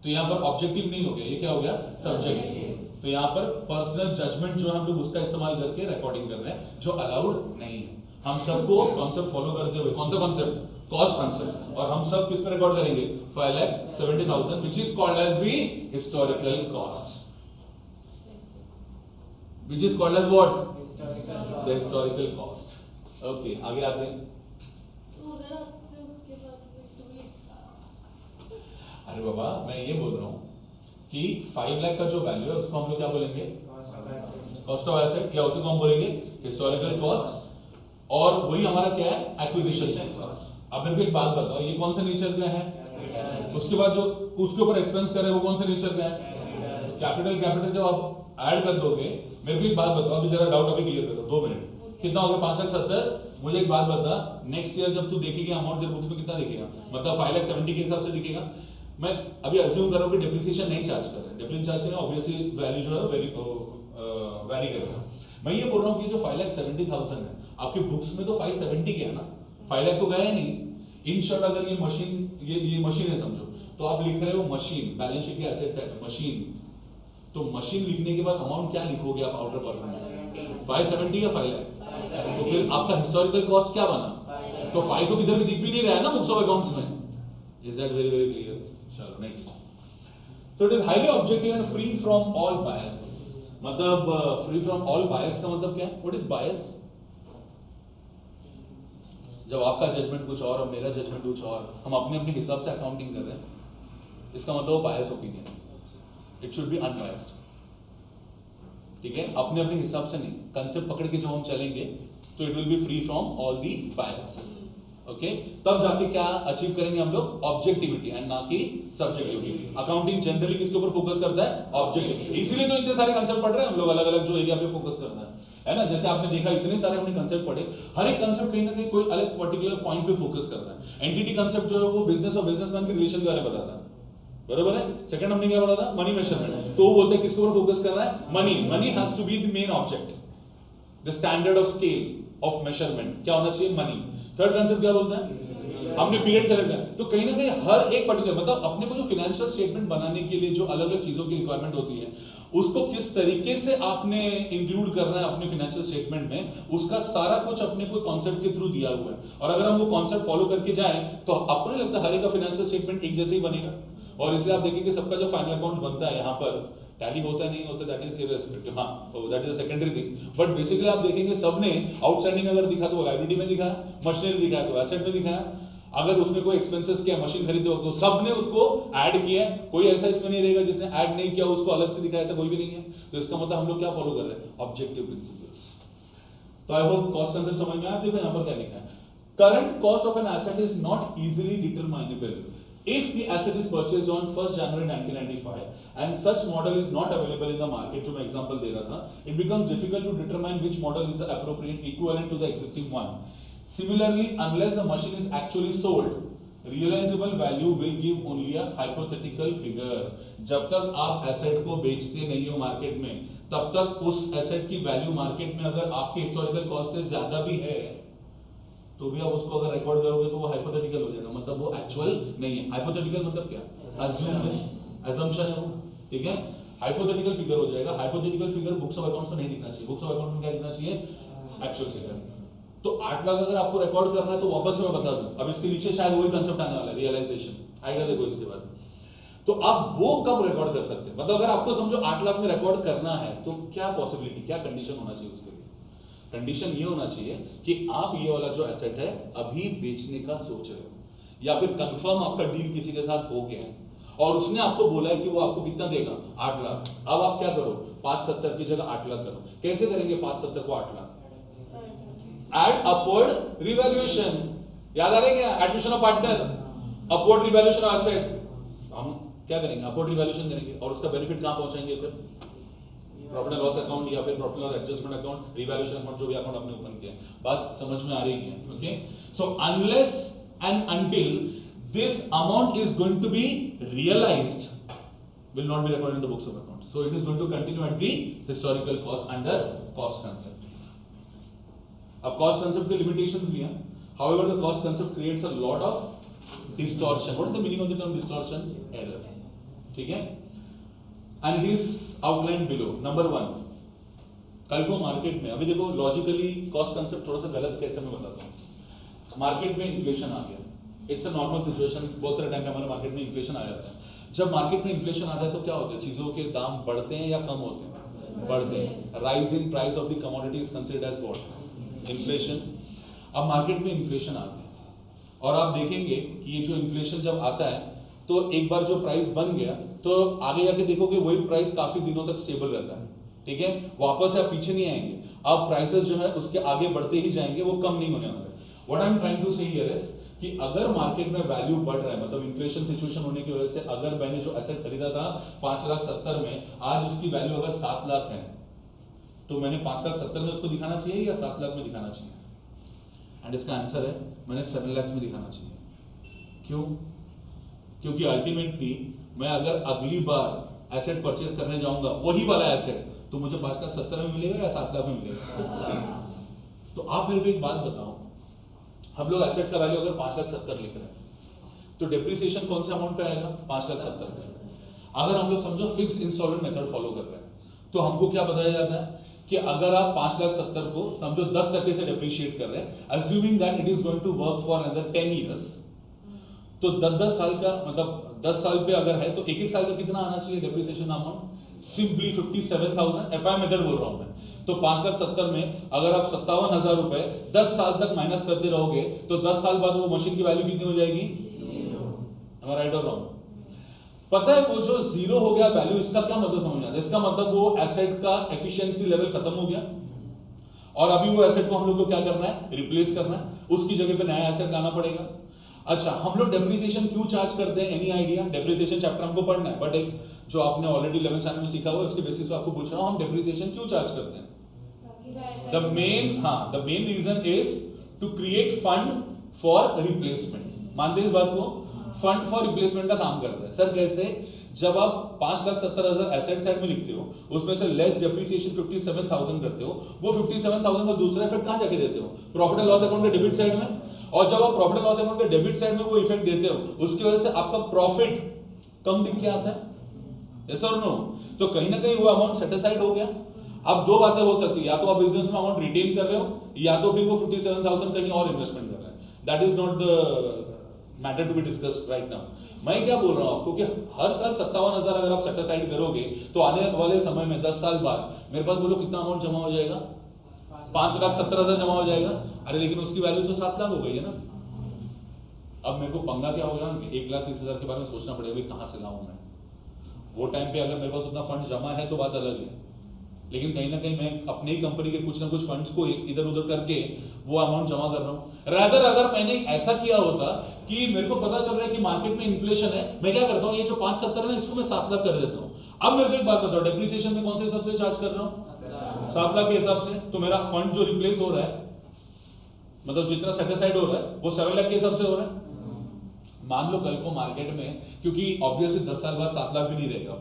तो यहां पर ऑब्जेक्टिव नहीं हो गया, ये क्या हो गया? सब्जेक्टिव. तो यहां पर पर्सनल जजमेंट जो हम लोग उसका इस्तेमाल करके रिकॉर्डिंग कर रहे हैं, जो अलाउड नहीं है. हम सबको कॉन्सेप्ट फॉलो करते हुए, कौन सा कॉन्सेप्ट? Cost concept. और हम सब किस पे रिकॉर्ड करेंगे? 5,70,000 which is called as the historical cost. Which is called as what? The historical cost. Okay, आगे आते हैं. अरे बाबा, मैं ये बोल रहा हूं कि 5 लाख का जो वैल्यू है उसको हम लोग क्या बोलेंगे? कॉस्ट ऑफ एसेट, या उसको हम बोलेंगे हिस्टोरिकल कॉस्ट. और वही हमारा क्या है? Acquisition cost. अब मेरे को एक बात बताओ, ये कौन से नेचर का है? उसके बाद जो उसके ऊपर एक्सपेंस कर रहे हैं वो कौन से नेचर का है? कैपिटल जब आप ऐड कर दोगे, मेरे को एक बात बताओ, अभी जरा डाउट अभी क्लियर कर दो, 2 मिनट. कितना हो गया? 5,70,000. मुझे एक बात बता, नेक्स्ट ईयर जब तू देखेगा अमाउंट तेरे बुक्स में कितना दिखेगा? मतलब 5,70,000 के हिसाब से दिखेगा. मैं अभी अज्यूम कर रहा हूं कि डेप्रिसिएशन नहीं चार्ज कर रहे हैं. डेप्रिसिएशन चार्ज करेंगे ऑब्वियसली वैल्यू जो है वेरी करेगा. मैं ये बोल रहा हूं कि जो 5,70,000 है आपके बुक्स में तो 570 गया ना, 5 लाख तो गया नहीं. इन शॉर्ट, अगर ये मशीन है समझो, तो आप लिख रहे हो मशीन, बैलेंस शीट के एसेट साइड में मशीन, तो मशीन लिखने के बाद अमाउंट क्या लिखोगे आप आउटर कॉलम में? 570 या 5 लाख? तो फिर आपका हिस्टोरिकल कॉस्ट क्या बना? तो 5 तो किधर भी दिख भी नहीं रहा है ना बुक्स ऑफ अकाउंट्स में. Is that very very clear? चलो next. So it is highly objective and free from all bias. मतलब फ्री फ्रॉम ऑल बायस का मतलब क्या है? What is bias? जब आपका जजमेंट कुछ और मेरा जजमेंट कुछ और, हम अपने अपने हिसाब से अकाउंटिंग कर रहे हैं, इसका मतलब बायस ओपिनियन है. It should be unbiased. ठीक है? अपने अपने हिसाब से नहीं, कंसेप्ट पकड़ के जब हम चलेंगे तो it will be free from all the bias. Okay, तब जाके क्या अचीव करेंगे हम लोग? ऑब्जेक्टिविटी एंड ना कि सब्जेक्टिविटी. अकाउंटिंग जनरली किसके ऊपर फोकस करता है? ऑब्जेक्टिविटी. इसीलिए तो इतने सारे कंसेप्ट पढ़ रहे हैं हम लोग, अलग अलग जो एरिया पे फोकस करना है ना. जैसे आपने देखा इतने सारे हमने कंसेप्ट पढ़े, हर एक कंसेप्ट कहीं ना कहीं कोई अलग पर्टिकुलर पॉइंट पे फोकस कर रहा है. एंटिटी कंसेप्ट जो है वो बिजनेस और बिजनेसमैन के रिलेशन के बारे में बताता है, बरोबर है. सेकंड हमने क्या पढ़ा था? Money measurement. तो वो बोलते हैं किसके ऊपर फोकस कर रहा है? Money has to be the main object, the standard of scale of measurement क्या होना चाहिए? मनी. थर्ड कंसेप्ट क्या बोलता है? हमने पीरियड सेलेक्ट किया. तो कहीं ना कहीं हर एक पर्टिकुलर, मतलब अपने को जो फाइनेंशियल स्टेटमेंट बनाने के लिए जो अलग अलग चीजों की रिक्वायरमेंट होती है, उसको किस तरीके से आपने इंक्लूड करना है अपने फाइनेंशियल स्टेटमेंट में, उसका सारा कुछ अपने को कॉन्सेप्ट के थ्रू दिया हुआ है. और अगर हम वो कॉन्सेप्ट फॉलो करके जाएं तो अपने लगता है हर एक का फाइनेंशियल स्टेटमेंट एक जैसे ही बनेगा. और इसलिए आप देखेंगे सबका जो फाइनल अकाउंट बनता है यहाँ पर टैली होता है नहीं होता, दैट इज इररेस्पेक्टिव. हाँ, that is a secondary thing. But basically आप देखेंगे सबने आउटस्टैंडिंग अगर दिखा तो लायबिलिटी में दिखाया, मशीनरी दिखाया तो एसेट में दिखाया, अगर उसने कोई एक्सपेंसेस किया, मशीन खरीदते हो तो सबने उसको ऐड किया. कोई ऐसा इसमें नहीं रहेगा जिसने ऐड नहीं किया, उसको अलग से दिखाया, ऐसा कोई भी नहीं है. तो इसका मतलब हम लोग क्या फॉलो कर रहे हैं? Objective principles. तो आई होप कॉस्ट कंसेप्ट समझ में आया. देखो यहाँ पर क्या लिखा है? Current cost of an asset is not easily determinable if the asset is purchased on 1st January 1995 and such model is not available in the market. जो मैं एग्जांपल दे रहा था, it becomes difficult to determine which model is the appropriate equivalent to the existing one. Similarly, unless the machine is actually sold, realizable value will give only a hypothetical figure. जब तक आप asset को बेचते नहीं हो market में, तब तक उस एसेट की वैल्यू मार्केट में अगर आपके हिस्टोरिकल कॉस्ट से ज्यादा भी है तो भी आप उसको अगर रिकॉर्ड करोगे तो वो हाइपोथेटिकल हो जाएगा, मतलब वो एक्चुअल नहीं है. हाइपोथेटिकल मतलब क्या? अज्यूम्ड, असम्पशन है वो. ठीक है? हाइपोथेटिकल फिगर हो जाएगा। Hypothetical figure books of accounts में नहीं दिखना चाहिए। बुक्स ऑफ अकाउंट्स में क्या दिखना चाहिए? Actual figure. तो 8 लाख अगर आपको रिकॉर्ड करना है तो वापस से मैं बता दूं, अब इसके नीचे शायद वही कंसेप्ट आने वाला है, रियलाइजेशन आएगा, देखो इसके बाद। तो आप वो कब रिकॉर्ड कर सकते हैं? मतलब अगर आपको समझो 8 लाख में रिकॉर्ड करना है तो क्या पॉसिबिलिटी, क्या कंडीशन होना चाहिए उसके लिए? कंडीशन ये होना चाहिए कि आप ये वाला जो एसेट है अभी बेचने का सोच रहे हो या फिर कंफर्म आपका डील किसी के साथ हो गया है और उसने आपको बोला है कि वो आपको कितना देगा? 8 लाख। अब आप क्या करो? 570 की जगह 8 लाख करो। कैसे करेंगे 570 को 8 लाख? Add upward revaluation. याद आ रहा है क्या? Admission of partner, upward revaluation of asset. हम क्या करेंगे? अपवर्ड रिवैल्यूएशन करेंगे और उसका बेनिफिट कहां पहुंचाएंगे? फिर प्रॉफिट एंड लॉस अकाउंट या फिर profit loss adjustment account, revaluation account, जो भी अकाउंट आपने ओपन किया। बात समझ में आ रही है? Okay, so unless and until this amount is going to be realized will not be recorded in the books of accounts, so it is going to continue at the historical cost under cost concept. अब cost concept के limitations भी हैं, however the cost concept creates a lot of distortion. What is the meaning of the term distortion? Error. ठीक है, and it is outlined below. Number 1, कल को market में, अभी देखो लॉजिकली कॉस्ट कंसेप्ट थोड़ा सा गलत कैसे मैं बताता हूँ। मार्केट में इन्फ्लेशन आ गया, इट्स अ नॉर्मल सिचुएशन, बहुत सारे टाइम पे हमारे मार्केट में इन्फ्लेशन आ जाता है। जब मार्केट में इन्फ्लेशन आता है तो क्या होता है? चीजों के दाम बढ़ते हैं या कम होते हैं? बढ़ते हैं। Rise in price of the commodity is considered as what? Inflation. अब मार्केट में इन्फ्लेशन आ गया और आप देखेंगे कि ये जो इन्फ्लेशन जब आता है तो एक बार जो प्राइस बन गया तो आगे जाके देखोगे वही प्राइस काफी दिनों तक स्टेबल रहता है। ठीक है, वापस आप पीछे नहीं आएंगे। अब प्राइसेस जो है उसके आगे बढ़ते ही जाएंगे, वो कम नहीं होने वाले। What I am trying to say here is कि अगर मार्केट में वैल्यू बढ़ रहा है, मतलब इन्फ्लेशन सिचुएशन होने की वजह से अगर मैंने जो एसेट खरीदा था 5,70,000 में, आज उसकी वैल्यू अगर 7 लाख है तो मैंने 5,70,000 में उसको दिखाना चाहिए या 7 लाख में दिखाना चाहिए? एंड इसका आंसर है मैंने 7 लाख में दिखाना चाहिए। क्यों? क्योंकि अल्टीमेटली मैं अगर अगली बार एसेट परचेज करने जाऊंगा वही वाला एसेट तो मुझे 5,70,000 में मिलेगा या 7 लाख में मिलेगा? तो आप मेरे को एक बात बताओ, हम लोग एसेट का वैल्यू अगर 5,70,000 लिख रहे हैं तो डेप्रिसिएशन कौन से अमाउंट पे आएगा? 5,70,000। अगर हम लोग समझो फिक्स इंस्टॉलमेंट मेथड फॉलो कर रहे हैं तो हमको क्या बताया जाता है कि अगर आप 5,70,000 को समझो 10% से डेप्रिशिएट कर रहे हैं, assuming that it is going to work for another 10 years, तो 10-10 साल का मतलब 10 साल पे अगर है तो एक साल का कितना आना चाहिए depreciation amount? Simply 57,000। FI method बोल रहा हूं मैं। तो 5,70,000 में अगर आप 57,000 रुपए 10 साल तक माइनस करते रहोगे तो 10 साल बाद वो मशीन की वैल्यू कितनी हो जाएगी? Am I right or wrong? पता है वो जो जीरो हो गया वैल्यू, इसका क्या मतलब समझ आता है? इसका मतलब वो एसेट का एफिशिएंसी लेवल खत्म हो गया और अभी वो एसेट को हम लोग को क्या करना है? रिप्लेस करना है, उसकी जगह पे नया एसेट लाना पड़ेगा। अच्छा, हम लोग डेप्रिसिएशन क्यों चार्ज करते हैं? Any idea? डेप्रिसिएशन चैप्टर हमको पढ़ना है, बट एक जो आपने ऑलरेडी 11th स्टैंडर्ड में सीखा हुआ है उसके बेसिस पे आपको पूछ रहा हूं, हम डेप्रिसिएशन क्यों चार्ज करते हैं? the main reason is to create fund for replacement. मानते हैं इस बात को? फंड फॉर रिप्लेसमेंट का काम करता है। सर कैसे? जब आप 5,70,000 एसेट साइड में लिखते हो उसमें से लेस डेप्रिसिएशन 57,000 करते हो, वो 57,000 का दूसरा इफेक्ट कहां जाके देते हो? प्रॉफिट एंड लॉस अकाउंट के डेबिट साइड में। और जब आप प्रॉफिट एंड लॉस अकाउंट के डेबिट साइड में वो इफेक्ट देते हो उसकी वजह से आपका प्रॉफिट कम दिख के आता है। यस और नो? तो कहीं ना कहीं वो अमाउंट सेट असाइड हो गया। अब दो बातें हो सकती है, या तो आप बिजनेस में अमाउंट रिटेन कर रहे हो या तो फिर वो 57,000 कहीं और इन्वेस्टमेंट कर रहे हैं। That is not the matter to be discussed right now. मैं क्या बोल रहा हूं आपको कि हर साल 57,000 अगर आप सेट असाइड करोगे तो आने वाले समय में 10 साल बाद मेरे पास बोलो कितना अमाउंट जमा हो जाएगा? 5,70,000 जमा हो जाएगा। अरे लेकिन उसकी वैल्यू तो 7 लाख हो गई है ना। अब मेरे को पंगा क्या होगा? 1,30,000 के बारे में सोचना पड़ेगा, भाई कहां से लाऊं मैं? वो टाइम पे अगर मेरे पास उतना फंड जमा है तो बात अलग है, लेकिन कहीं ना कहीं मैं अपने ही कंपनी के कुछ ना कुछ फंड्स को इधर उधर करके वो अमाउंट जमा कर रहा हूं। रादर अगर मैंने ऐसा किया होता कि मेरे को पता चल रहा है कि मार्केट में इन्फ्लेशन है, मैं क्या करता हूं, ये जो 5,70,000 है इसको मैं 7 लाख कर देता हूं। अब मेरे को एक बात बताओ, डेप्रिसिएशन में कौन से हिसाब से चार्ज कर रहा हूं? 7 लाख के हिसाब से। तो मेरा फंड जो रिप्लेस हो रहा है, मतलब जितना सेट असाइड हो रहा है वो 7 लाख के हिसाब से हो रहा है। मान लो कल को मार्केट में, क्योंकि ऑब्वियसली 10 साल बाद 7 लाख भी नहीं रहेगा,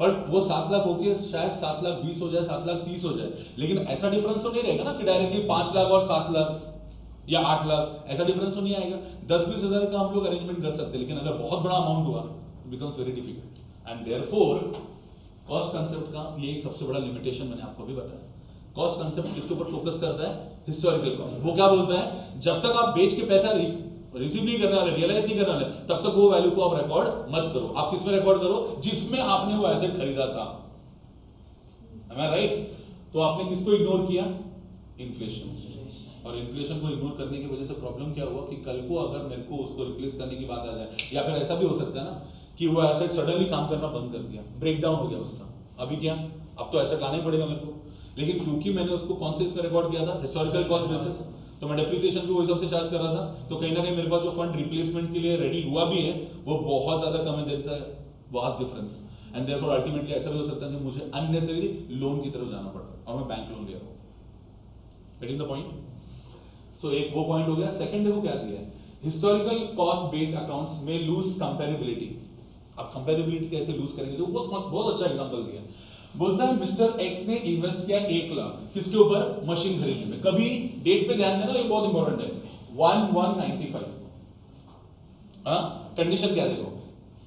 पर वो 7 लाख होके शायद 7,20,000 हो जाए, 7,30,000 हो जाए, लेकिन ऐसा डिफरेंस तो नहीं रहेगा ना कि डायरेक्टली 5 लाख और 7 लाख या 8 लाख, ऐसा डिफरेंस तो नहीं आएगा। 10-20 हजार का हम लोग अरेंजमेंट कर सकते हैं, लेकिन अगर बहुत बड़ा अमाउंट हुआ becomes very difficult. And therefore cost concept का ये एक सबसे बड़ा लिमिटेशन मैंने आपको भी बताया। कॉस्ट कंसेप्ट किसके ऊपर फोकस करता है? Historical cost. वो क्या बोलता है, जब तक आप बेच के पैसा रिसीव नहीं करने वाले, रियलाइज नहीं करने वाले, तब तक वो वैल्यू को आप रिकॉर्ड मत करो। आप किस में रिकॉर्ड करो? जिसमें आपने वो एसेट खरीदा था। Am I right? तो आपने किसको इग्नोर किया? इन्फ्लेशन। और इन्फ्लेशन को इग्नोर करने की वजह से प्रॉब्लम क्या हुआ कि कल को अगर मेरे को उसको रिप्लेस करने की बात आ जाए, या फिर ऐसा भी हो सकता है ना कि वो एसेट सडनली काम करना बंद कर दिया, ब्रेक डाउन हो गया उसका, अभी क्या, अब तो एसेट लाना ही पड़ेगा मेरे को, लेकिन क्योंकि मैंने उसको कौन से इसमें रिकॉर्ड किया था? हिस्टोरिकल कॉस्ट बेसिस, तो मैं डेप्रिसिएशन भी वही सबसे चार्ज कर रहा था, तो कहीं ना कहीं मेरे पास जो फंड रिप्लेसमेंट के लिए रेडी हुआ भी है वो बहुत ज्यादा कम है, there is a vast difference, and therefore ultimately ऐसा भी हो सकता है कि मुझे अननेसेसरी लोन की तरफ जाना पड़ रहा है और मैं बैंक लोन ले रहा हूं। Getting the point? सो एक वो पॉइंट हो गया। सेकंड देखो क्या दिया है, हिस्टोरिकल कॉस्ट बेस्ड अकाउंट्स में लूज कंपेरेबिलिटी। अब कंपेरेबिलिटी कैसे लूज करेंगे? तो बहुत अच्छा एग्जांपल दिया, बोलता है मिस्टर एक्स ने इन्वेस्ट किया 1 लाख किसके ऊपर? मशीन खरीदने में। कभी डेट पे ध्यान देना, ये बहुत इंपॉर्टेंट है, 1195। हाँ, कंडीशन क्या देखो,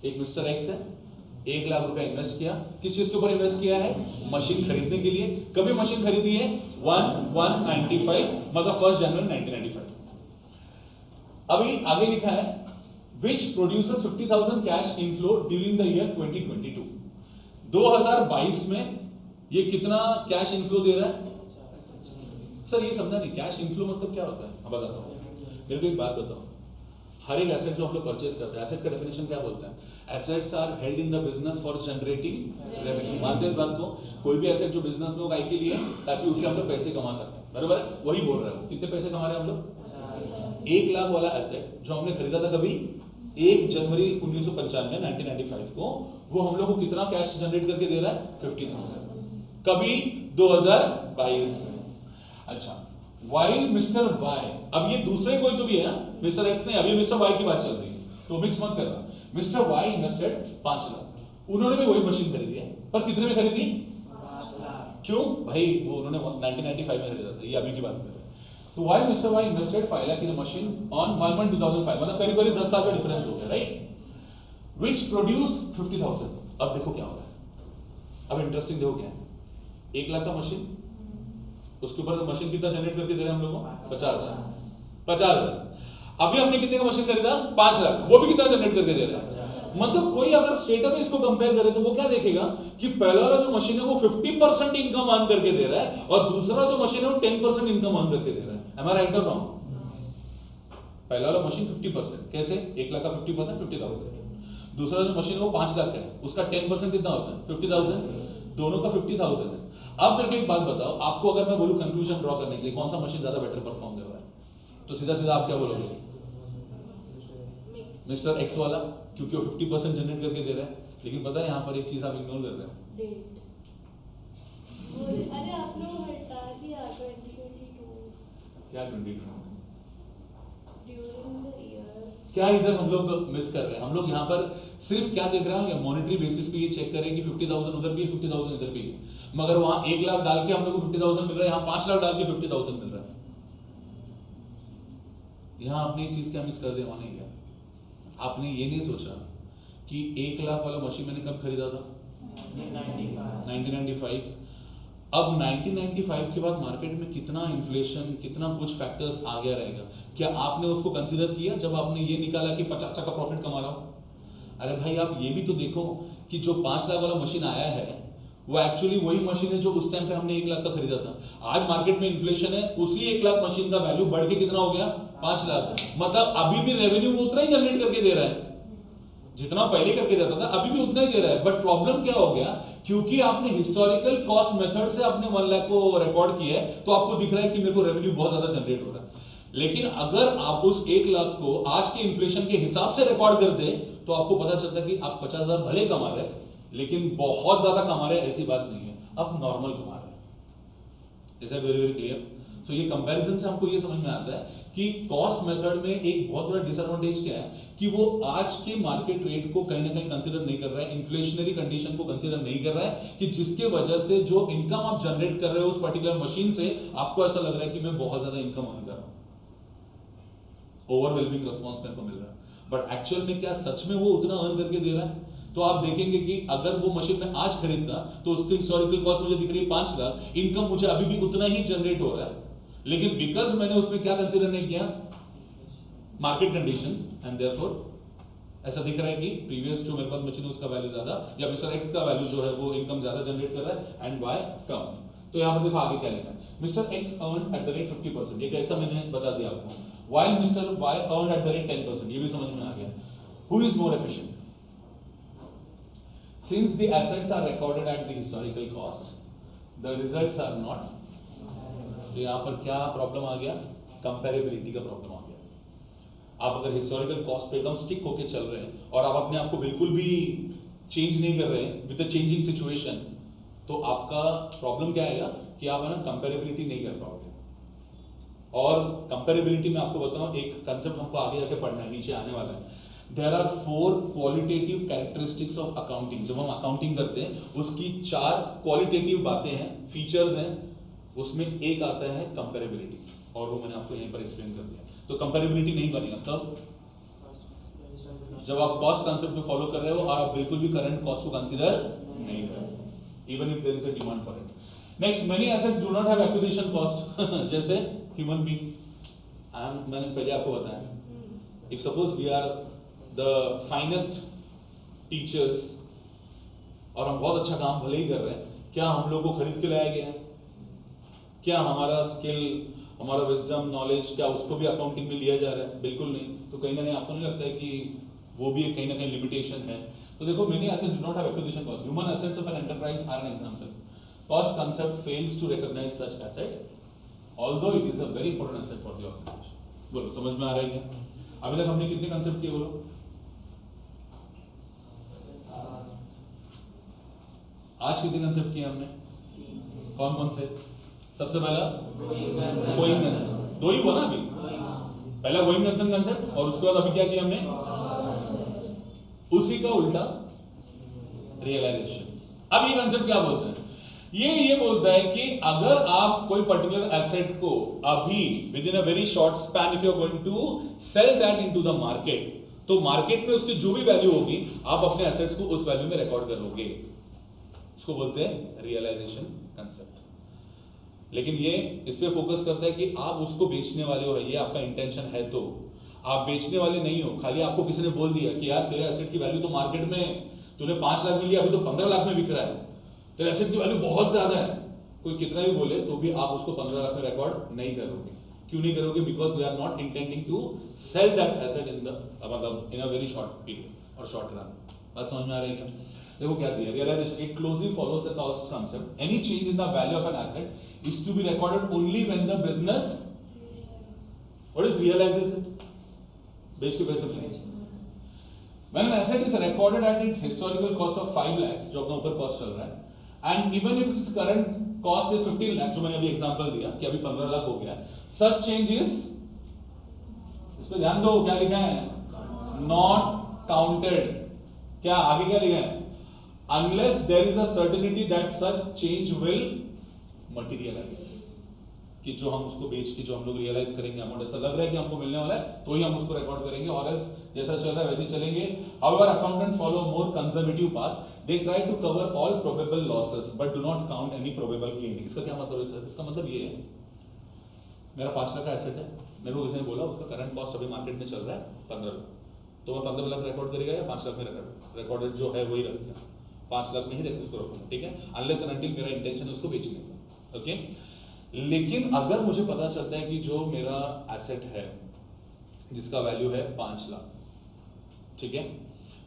एक मिस्टर एक्स है, 1 लाख रुपया इन्वेस्ट किया, किस चीज के ऊपर इन्वेस्ट किया है? मशीन खरीदने के लिए। कभी मशीन खरीदी है? 1195, मतलब 1 जनवरी 1995। अभी आगे लिखा है which produces 50,000 cash inflow during the year 2022। 2022 में ये कितना कैश इनफ्लो दे रहा है? सर ये समझा नहीं, कैश इनफ्लो मतलब क्या होता है? अब बताता हूँ, मेरे को एक बात बताओ, हर एक एसेट जो हम लोग परचेज करते हैं, एसेट का डेफिनेशन क्या बोलता है? Assets are held in the business for generating revenue. मानते हैं इस बात को? कोई भी एसेट जो बिजनेस में होगा के लिए, ताकि उससे हम लोग पैसे कमा सकें, बराबर है? वही बोल रहे हो, कितने पैसे कमा रहे हैं हम लोग? 1 लाख वाला एसेट जो हमने खरीदा था कभी 1 जनवरी 1995 1995 को, वो हम लोग को कितना कैश जनरेट करके दे रहा है? 50,000। कभी 2022। अच्छा, वाइल मिस्टर वाई, अब ये दूसरे कोई तो भी है ना, मिस्टर एक्स नहीं, अभी मिस्टर वाई की बात चल रही है, तो मिक्स मत करना। मिस्टर वाई इन्वेस्टेड 5 लाख, उन्होंने भी वही मशीन खरीदी है, पर कितने में खरीदी? 5 लाख। क्यों भाई? वो उन्होंने 1995 में खरीदा था, ये अभी की बात कर रहे हैं। तो Y mister Y invested 5 lakh in a machine on 1/2005, मतलब करीब करीब 10 साल का डिफरेंस हो गया, राइट? Which produce 50,000। अब देखो क्या हो रहा है, अब इंटरेस्टिंग देखो क्या है, 1 लाख का मशीन, उसके ऊपर मशीन कितना जनरेट करके दे रहे हैं हम लोगों को? 50,000। अभी हमने कितने का मशीन खरीदा? 5 लाख, वो भी कितना जनरेट करके दे रहा है? मतलब कोई अगर स्टेटस में इसको कंपेयर करे तो वो क्या देखेगा कि पहला वाला जो मशीन है वो 50% इनकम अर्न करके दे रहा है, और दूसरा जो मशीन है वो 10% इनकम अर्न करके दे रहा है। Am I right or wrong? पहला वाला मशीन 50%, कैसे? 1 लाख का 50% 50,000। दूसरा जो मशीन है वो 5 लाख का है, उसका 10% कितना होता है? 50,000। दोनों का 50,000 है। अब मेरे को एक बात बताओ, आपको अगर मैं बोलूं कंक्लूजन ड्रॉ करने के लिए कौन सा मशीन ज्यादा बेटर परफॉर्म कर रहा है, तो सीधा सीधा आप क्या बोलोगे? मिस्टर एक्स वाला, क्योंकि वो 50% जनरेट करके दे रहा है। लेकिन पता है यहाँ पर एक चीज आप इग्नोर कर रहे हो, डेट। अरे आपने वो हटा दिया 2022। क्या 22? During the year. क्या इधर हम लोग मिस कर रहे हैं? हम लोग यहाँ पर सिर्फ क्या देख रहे हैं, मॉनिटरी बेसिस पे ये चेक करें कि 50,000 उधर भी है, 50,000 इधर भी है, मगर वहां 1 लाख डाल के हम लोग को 50,000 मिल रहा है, यहाँ 5 लाख डाल के 50,000 मिल रहा है। यहाँ आपने एक चीज क्या मिस कर दिया? माने क्या आपने ये नहीं सोचा कि 1 लाख वाला मशीन मैंने कब खरीदा था? 1995। अब 1995 के बाद मार्केट में कितना इन्फ्लेशन, कितना कुछ फैक्टर्स आ गया रहेगा, क्या आपने उसको कंसीडर किया जब आपने ये निकाला कि 50% का प्रॉफिट कमा रहा हूं? अरे भाई आप ये भी तो देखो कि जो 5 लाख वाला मशीन आया है वो एक्चुअली वही मशीन है जो उस टाइम पे हमने 1 लाख का खरीदा था। आज मार्केट में इन्फ्लेशन है, उसी 1 लाख मशीन का वैल्यू बढ़ के कितना हो गया? 5 लाख। मतलब अभी भी रेवेन्यू उतना ही जनरेट करके दे रहा है जितना पहले करके देता था, अभी भी उतना ही दे रहा है। बट प्रॉब्लम क्या हो गया, क्योंकि आपने हिस्टोरिकल कॉस्ट मेथड से अपने 1 लाख को रिकॉर्ड किया है, तो आपको दिख रहा है कि मेरे को रेवेन्यू बहुत ज्यादा जनरेट हो रहा है। लेकिन अगर आप उस 1 लाख को आज के इन्फ्लेशन के हिसाब से रिकॉर्ड कर दे तो आपको पता चलता है कि आप 50,000 भले कमा रहे लेकिन बहुत ज्यादा कमा रहे, ऐसी बात नहीं है, आप नॉर्मल कमा रहे हैं। Is that very very clear? So ये कंपैरिजन से हमको ये समझ में आता है कि कॉस्ट मेथड में एक बहुत बड़ा डिसएडवांटेज क्या है कि वो आज के मार्केट रेट को कहीं ना कहीं कंसीडर नहीं कर रहा है, इन्फ्लेशनरी कंडीशन को कंसीडर नहीं कर रहा है, कि जिसके वजह से जो इनकम आप जनरेट कर रहे हो उस पर्टिकुलर मशीन से आपको ऐसा लग रहा है कि मैं बहुत ज्यादा इनकम अर्न कर रहा हूं, ओवरवेलमिंग रिस्पॉन्स मेरे को मिल रहा है। बट एक्चुअल में क्या सच में वो उतना अर्न करके दे रहा है? तो आप देखेंगे कि अगर वो मशीन मैं आज खरीदता तो उसकी हिस्टोरिकल कॉस्ट मुझे दिख रही है 5 लाख, इनकम मुझे अभी भी उतना ही जनरेट हो रहा है, लेकिन बिकॉज मैंने उसमें क्या कंसीडर नहीं किया, मार्केट कंडीशंस, एंड देयरफॉर ऐसा दिख रहा है कि प्रीवियस जो मेरे पास मशीन है उसका वैल्यू ज्यादा, या मिस्टर एक्स का वैल्यू जो है वो इनकम ज्यादा जनरेट कर रहा है एंड वाई कम। तो यहाँ पर देखो आगे क्या लिखा है, mister X earn at the rate 50%, ये कैसा मैंने बता दिया आपको, while mister Y earn at the rate 10%, ये भी समझ में आ गया। Who is more efficient? Since the assets are recorded at the historical cost, the results are not, तो यहाँ पर क्या प्रॉब्लम आ गया, कंपैरेबिलिटी का प्रॉब्लम आ गया। आप अगर हिस्टोरिकल कॉस्ट पे एकदम स्टिक होके चल रहे हैं और आप अपने आप को बिल्कुल भी चेंज नहीं कर रहे हैं विद द चेंजिंग सिचुएशन, तो आपका प्रॉब्लम क्या आएगा कि आप है ना कंपैरेबिलिटी नहीं कर पाओगे। और कंपैरेबिलिटी में आपको बताऊं, एक कंसेप्ट हमको आगे जाके पढ़ना है, नीचे आने वाला है। There are 4 qualitative characteristics of accounting. जब हम अकाउंटिंग करते हैं उसकी 4 क्वालिटेटिव बातें हैं, फीचर्स हैं, उसमें एक आता है कंपैरेबिलिटी, और वो मैंने आपको यहीं पर एक्सप्लेन कर दिया। तो कंपैरेबिलिटी नहीं बनेगा तब जब आप कॉस्ट कंसेप्ट में फॉलो कर रहे हो और आप बिल्कुल भी करंट कॉस्ट को कंसीडर नहीं कर रहे, even if there is a demand for it. Next, many assets do not have acquisition cost, जैसे ह्यूमन बीइंग, मैंने पहले आपको बताया, if suppose we are the finest teachers और हम बहुत अच्छा काम भले ही कर रहे हैं, क्या हम लोग को खरीद के लाया गया है? क्या हमारा स्किल, हमारा विजडम, नॉलेज, क्या उसको भी अकाउंटिंग में लिया जा रहा है? बिल्कुल नहीं। तो कहीं ना कहीं आपको नहीं लगता है कि वो भी एक कहीं ना कहीं लिमिटेशन है? तो देखो, many assets do not have acquisition cost. Human assets of an enterprise are an example. Cost concept fails to recognise such asset although it is a very important asset for the organisation. बोलो, समझ में आ रहा है क्या? अभी तक हमने कितने कंसेप्ट किए बोलो? आज कितने कंसेप्ट किए हमने? कौन कौन से? सबसे पहला गोइंग कंसेप्ट, 2 ही हुआ ना अभी। पहला गोइंग कंसर्न कंसेप्ट, और उसके बाद अभी क्या किया हमने? उसी का उल्टा रियलाइजेशन। अब ये कंसेप्ट क्या बोलता है? ये बोलता है कि अगर आप कोई पर्टिकुलर एसेट को अभी within a very short span, if you are going to sell that into the market, तो मार्केट में उसकी जो भी वैल्यू होगी आप अपने एसेट्स को उस वैल्यू में रिकॉर्ड करोगे। इसको बोलते हैं रियलाइजेशन कंसेप्ट। लेकिन ये इस पे फोकस करता है कि आप उसको बेचने वाले हो, ये आपका इंटेंशन है, तो आप बेचने वाले नहीं हो। खाली आपको किसी ने बोल दिया कि यार तेरे एसेट की वैल्यू तो मार्केट में तूने 5 लाख में लिया, अभी तो 15 लाख में बिक रहा है, तेरे एसेट की वैल्यू बहुत ज्यादा है, कोई कितना भी बोले तो भी आप उसको 15 लाख में रिकॉर्ड नहीं करोगे। क्यों नहीं करोगे? Because we are not intending to sell that asset in the मतलब in a very short period और शॉर्ट रन। बात समझ में आ रही है? देखो क्या दिया, realisation it closely follows the cost concept. Any change in the value of an asset is to be recorded only when the business, what is realization? बेच के पैसे मिलेंगे। When an asset is recorded at its historical cost of 5 lakhs, जो अपना ऊपर cost चल रहा है, and even if its current cost is 15 lakh, जो मैंने अभी एग्जांपल दिया कि अभी 15 लाख हो गया, such change is, इस पे ध्यान दो, क्या लिखा है? Not counted। क्या आगे क्या लिखा है? Unless there is a certainty that such change will materialise, कि जो हम उसको बेच के जो हम लोग रियलाइज करेंगे अमाउंट ऐसा लग रहा है कि हमको मिलने वाला है, तो ही हम उसको रिकॉर्ड करेंगे, और एल्स जैसा चल रहा है वैसे ही चलेंगे। However accountants follow more conservative path, they try to cover all probable losses but do not count any probable gain. इसका क्या मतलब है सर? इसका मतलब ये है, मेरा 5 लाख का एसेट है, मेरे को किसी ने बोला उसका करंट कॉस्ट अभी मार्केट में चल रहा है 15 लाख, तो मैं 15 लाख रिकॉर्ड करेगा या 5 लाख में रिकॉर्डेड जो है वही रखेगा, 5 लाख में ही उसको रखूंगा, ठीक है, अनलेस एंड अनटिल मेरा इंटेंशन है उसको बेचने का। ओके, लेकिन अगर मुझे पता चलता है कि जो मेरा एसेट है जिसका वैल्यू है 5 लाख, ठीक है,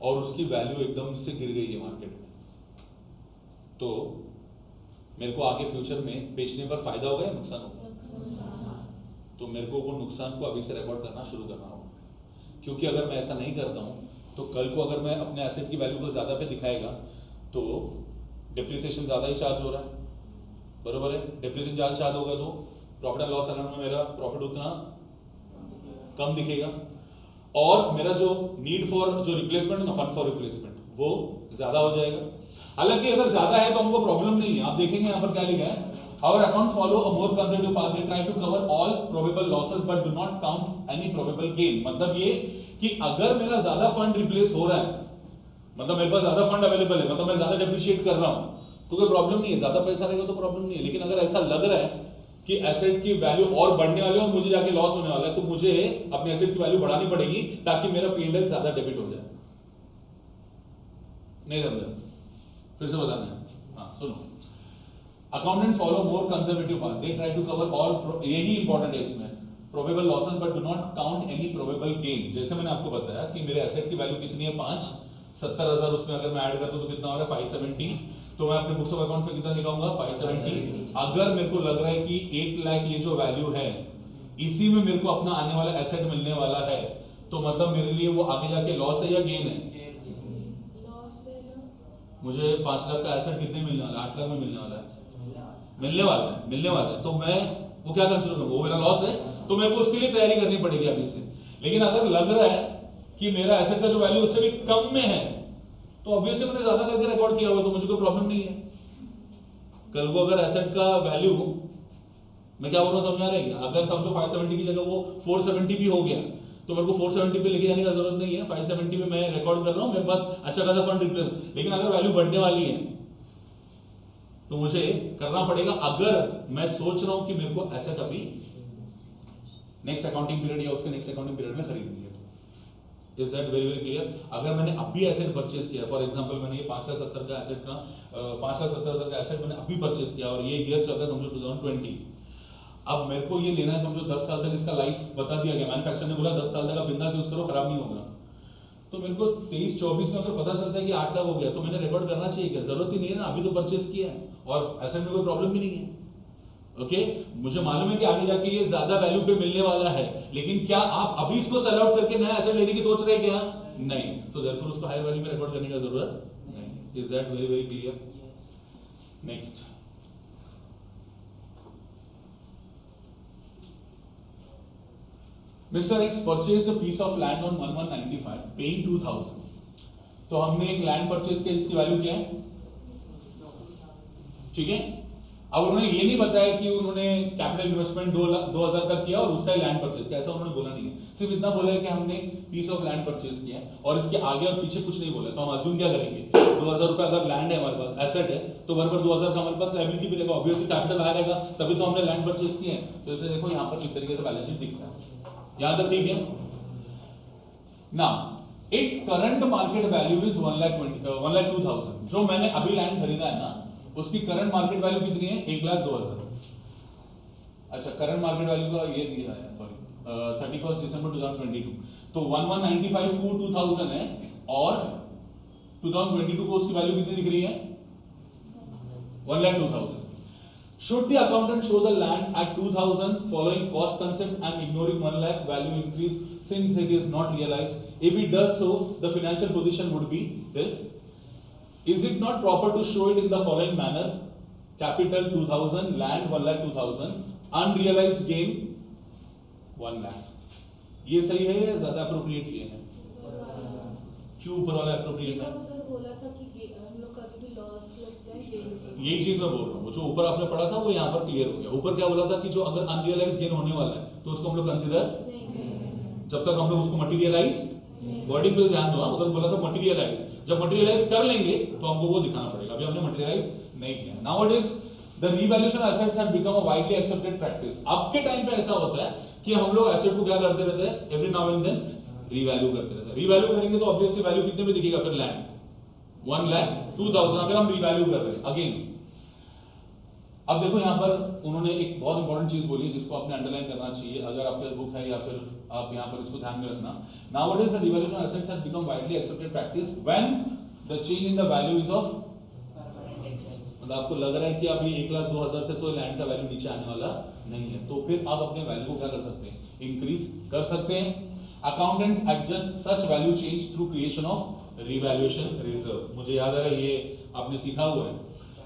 और उसकी वैल्यू एकदम से गिर गई है मार्केट में, तो मेरे को आगे फ्यूचर में बेचने पर फायदा होगा या नुकसान होगा? तो मेरे को वो नुकसान को अभी से रिकॉर्ड करना शुरू करना होगा, क्योंकि अगर मैं ऐसा नहीं करता हूं तो कल को अगर मैं अपने एसेट की वैल्यू को ज्यादा पे दिखाएगा तो डिप्रिसिएशन ज्यादा ही चार्ज हो रहा है, बरोबर है? डिप्रिसिएशन ज्यादा चार्ज होगा तो प्रॉफिट एंड लॉस अकाउंट में मेरा प्रॉफिट उतना कम दिखेगा, और मेरा जो नीड फॉर जो रिप्लेसमेंट ना, फंड फॉर रिप्लेसमेंट, वो ज्यादा हो जाएगा। हालांकि अगर ज्यादा है तो हमको प्रॉब्लम नहीं है। आप देखेंगे यहाँ पर क्या लिखा है, our account follow a more conservative path, they try to cover all probable losses but do not count any probable gain। मतलब ये कि अगर मेरा ज्यादा फंड रिप्लेस हो रहा है, मतलब मेरे पास ज्यादा फंड अवेलेबल है, मतलब मैं ज्यादा डेप्रिशिएट कर रहा हूं, तो कोई प्रॉब्लम नहीं है, ज्यादा पैसा रहेगा तो प्रॉब्लम नहीं है। लेकिन अगर ऐसा लग रहा है कि एसेट की वैल्यू और बढ़ने वाली है और मुझे जाके लॉस होने वाला है, तो मुझे अपने एसेट की वैल्यू बढ़ानी पड़ेगी ताकि मेरा P&L ज्यादा डेबिट हो जाए। नहीं समझा? फिर से बताना है। हाँ सुनो, accountants follow more conservative path, they try to cover all, यही इंपॉर्टेंट है इसमें, probable losses but do not count any probable gain. जैसे मैंने आपको बताया कि मेरे एसेट की वैल्यू कितनी है 5, 70,000 उसमें अगर मैं ऐड करता हूं तो कितना हो रहा है 570, तो मैं अपने बुक्स ऑफ अकाउंट पे कितना लिखाऊंगा 570। अगर मेरे को लग रहा है कि 1 लाख ये जो वैल्यू है इसी में मेरे को अपना आने वाला एसेट मिलने वाला है, तो मतलब मेरे लिए वो आगे जाके लॉस है या गेन है? लॉस है ना। मुझे 5 लाख का एसेट कितने मिलने वाला है? 8 लाख में मिलने वाला है, मिलने वाला है, तो मैं वो क्या कंसीडर करूं? वो मेरा लॉस है, तो मेरे को उसके लिए तैयारी करनी पड़ेगी अभी से। लेकिन अगर लग रहा है कि मेरा एसेट का जो वैल्यू उससे भी कम में है, तो ऑब्वियसली मैंने ज्यादा करके रिकॉर्ड किया हुआ, तो मुझे कोई प्रॉब्लम नहीं है। कल को अगर एसेट का वैल्यू, मैं क्या बोल रहा हूं समझ आ रहा है क्या? अगर समझो 570 की जगह वो 470 भी हो गया, तो मेरे को 470 पे लेके जाने का जरूरत नहीं है, 570 में मैं रिकॉर्ड कर रहा हूं, मेरे पास अच्छा खासा फंड रिप्लेस। लेकिन अगर वैल्यू बढ़ने वाली है तो मुझे करना पड़ेगा, अगर मैं सोच रहा हूं कि मेरे को एसेट अभी नेक्स्ट अकाउंटिंग पीरियड या उसके नेक्स्ट अकाउंटिंग पीरियड में खरीदनी है। Is that very very clear? अगर मैंने अभी एसेट परचेज किया, फॉर एग्जांपल मैंने ये 5,70,000 का एसेट का 5,70,000 का एसेट मैंने अभी परचेज किया और ये ईयर चल रहा है समझो 2020, अब मेरे को ये लेना है समझो 10 साल तक इसका लाइफ बता दिया गया, मैन्युफैक्चर ने बोला 10 साल तक आप बिंदास यूज करो, खराब नहीं होगा। तो मेरे को 23-24 में अगर पता चलता है कि 8 लाख हो गया, तो मैंने रिकॉर्ड करना चाहिए क्या? जरूरत ही नहीं है ना, अभी तो परचेज किया है और एसेट में कोई प्रॉब्लम भी नहीं है। ओके, मुझे मालूम है कि आगे जाके ये ज्यादा वैल्यू पे मिलने वाला है, लेकिन क्या आप अभी इसको सेल आउट करके नया एसेट लेने की सोच रहे हैं क्या? नहीं, तो देयरफॉर उसको हायर वैल्यू में रिकॉर्ड करने की जरूरत नहीं। Is that very very clear? Next, mister X purchased a piece of land on 1195 paying 2000। तो हमने एक लैंड परचेज किया, इसकी वैल्यू क्या है? ठीक है, अब उन्होंने ये नहीं बताया कि उन्होंने कैपिटल इन्वेस्टमेंट 2,000 का किया और उसका ही लैंड परचेज किया, ऐसा उन्होंने बोला नहीं है। सिर्फ इतना बोला है कि हमने पीस ऑफ लैंड परचेज किया है और इसके आगे और पीछे कुछ नहीं बोला। तो हम अज्यूम क्या करेंगे, 2,000 रुपए अगर लैंड है हमारे पास, एसेट है, तो बराबर 2,000 का हमारे पास लायबिलिटी भी रहेगा, ऑब्वियसली कैपिटल आ रहेगा, तभी तो हमने लैंड परचेज किया है। तो इसे देखो यहाँ पर किस तरीके से बैलेंस शीट दिखता है, यहां तक ठीक है ना? Its current market value is 1,02,000। जो मैंने अभी लैंड खरीदा है ना, उसकी करंट मार्केट वैल्यू कितनी है? 1,02,000। अच्छा, करंट मार्केट वैल्यू का ये दिया है, सॉरी 31 दिसंबर 2022, तो 1195 को 2000 है और 2022 को उसकी वैल्यू कितनी दिख रही है? 1,02,000। Should the accountant show the land at 2,000 following cost concept and ignoring 1 lakh value increase since it is not realized? If it does so, the financial position would be this. Is it not proper to show it in the following manner? Capital 2,000, land 1,02,000, unrealized gain 1 lakh. ये सही है या ज्यादा appropriate ये है? क्यों ऊपर वाला अप्रोप्रिएट है? बोला था कि हम लोग कभी भी लॉस लगता है गेन। यही चीज मैं बोल रहा हूँ, जो ऊपर आपने पढ़ा था वो यहाँ पर क्लियर हो गया। ऊपर क्या बोला था कि जो अगर अनरियलाइज गेन होने वाला है तो उसको हम लोग कंसीडर, जब तक हम लोग उसको मटेरियलाइज, वर्डिंग पे ध्यान दो, उधर बोला था मटेरियलाइज, जब मटेरियलाइज कर लेंगे तो हमको वो दिखाना पड़ेगा, अभी हमने मटेरियलाइज नहीं किया। Nowadays the revaluation of assets have become a widely accepted practice. अब के टाइम पे ऐसा होता है कि हम लोग एसेट को क्या करते रहते हैं, every now and then revalue करते रहते हैं। रीवैल्यू करेंगे तो ऑब्वियसली वैल्यू कितने में दिखेगा फिर? लैंड 1,02,000 अगर हम रीवैल्यू कर रहे हैं अगेन। अब देखो यहाँ पर उन्होंने एक बहुत इंपॉर्टेंट चीज बोली है जिसको आपने अंडरलाइन करना चाहिए, अगर आपके बुक है या फिर आप यहाँ पर इसको ध्यान में रखना। Nowadays the revaluation of assets has become widely accepted practice when the change in the value is of, मतलब आपको लग रहा है कि अभी 1,02,000 से तो लैंड का वैल्यू नीचे आने वाला नहीं है, तो फिर आप अपने वैल्यू को क्या कर सकते हैं? इंक्रीज कर सकते हैं। Accountants adjust such value change through creation of revaluation reserve. मुझे याद आ रहा है, ये आपने सीखा हुआ है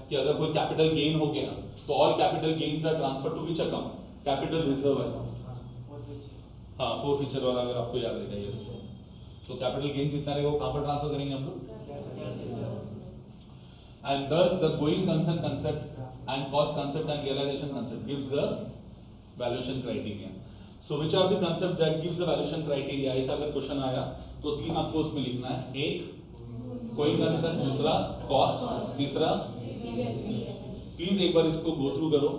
कि अगर कोई कैपिटल गेन हो गया तो all capital gains are transfer to which account? Capital reserve है। हाँ, फोर फीचर वाला अगर आपको याद रहेगा, यस। तो कैपिटल गेन जितना रहेगा वो कहां पर ट्रांसफर करेंगे हम लोग? And thus the going concern concept and cost concept and realization concept gives the valuation criteria. So which are the concepts that gives the valuation criteria? ऐसा अगर क्वेश्चन आया तो तीन आपको उसमें लिखना है। एक कोई कंसर्न, दूसरा कॉस्ट, तीसरा प्लीज एक बार इसको गो थ्रू करो।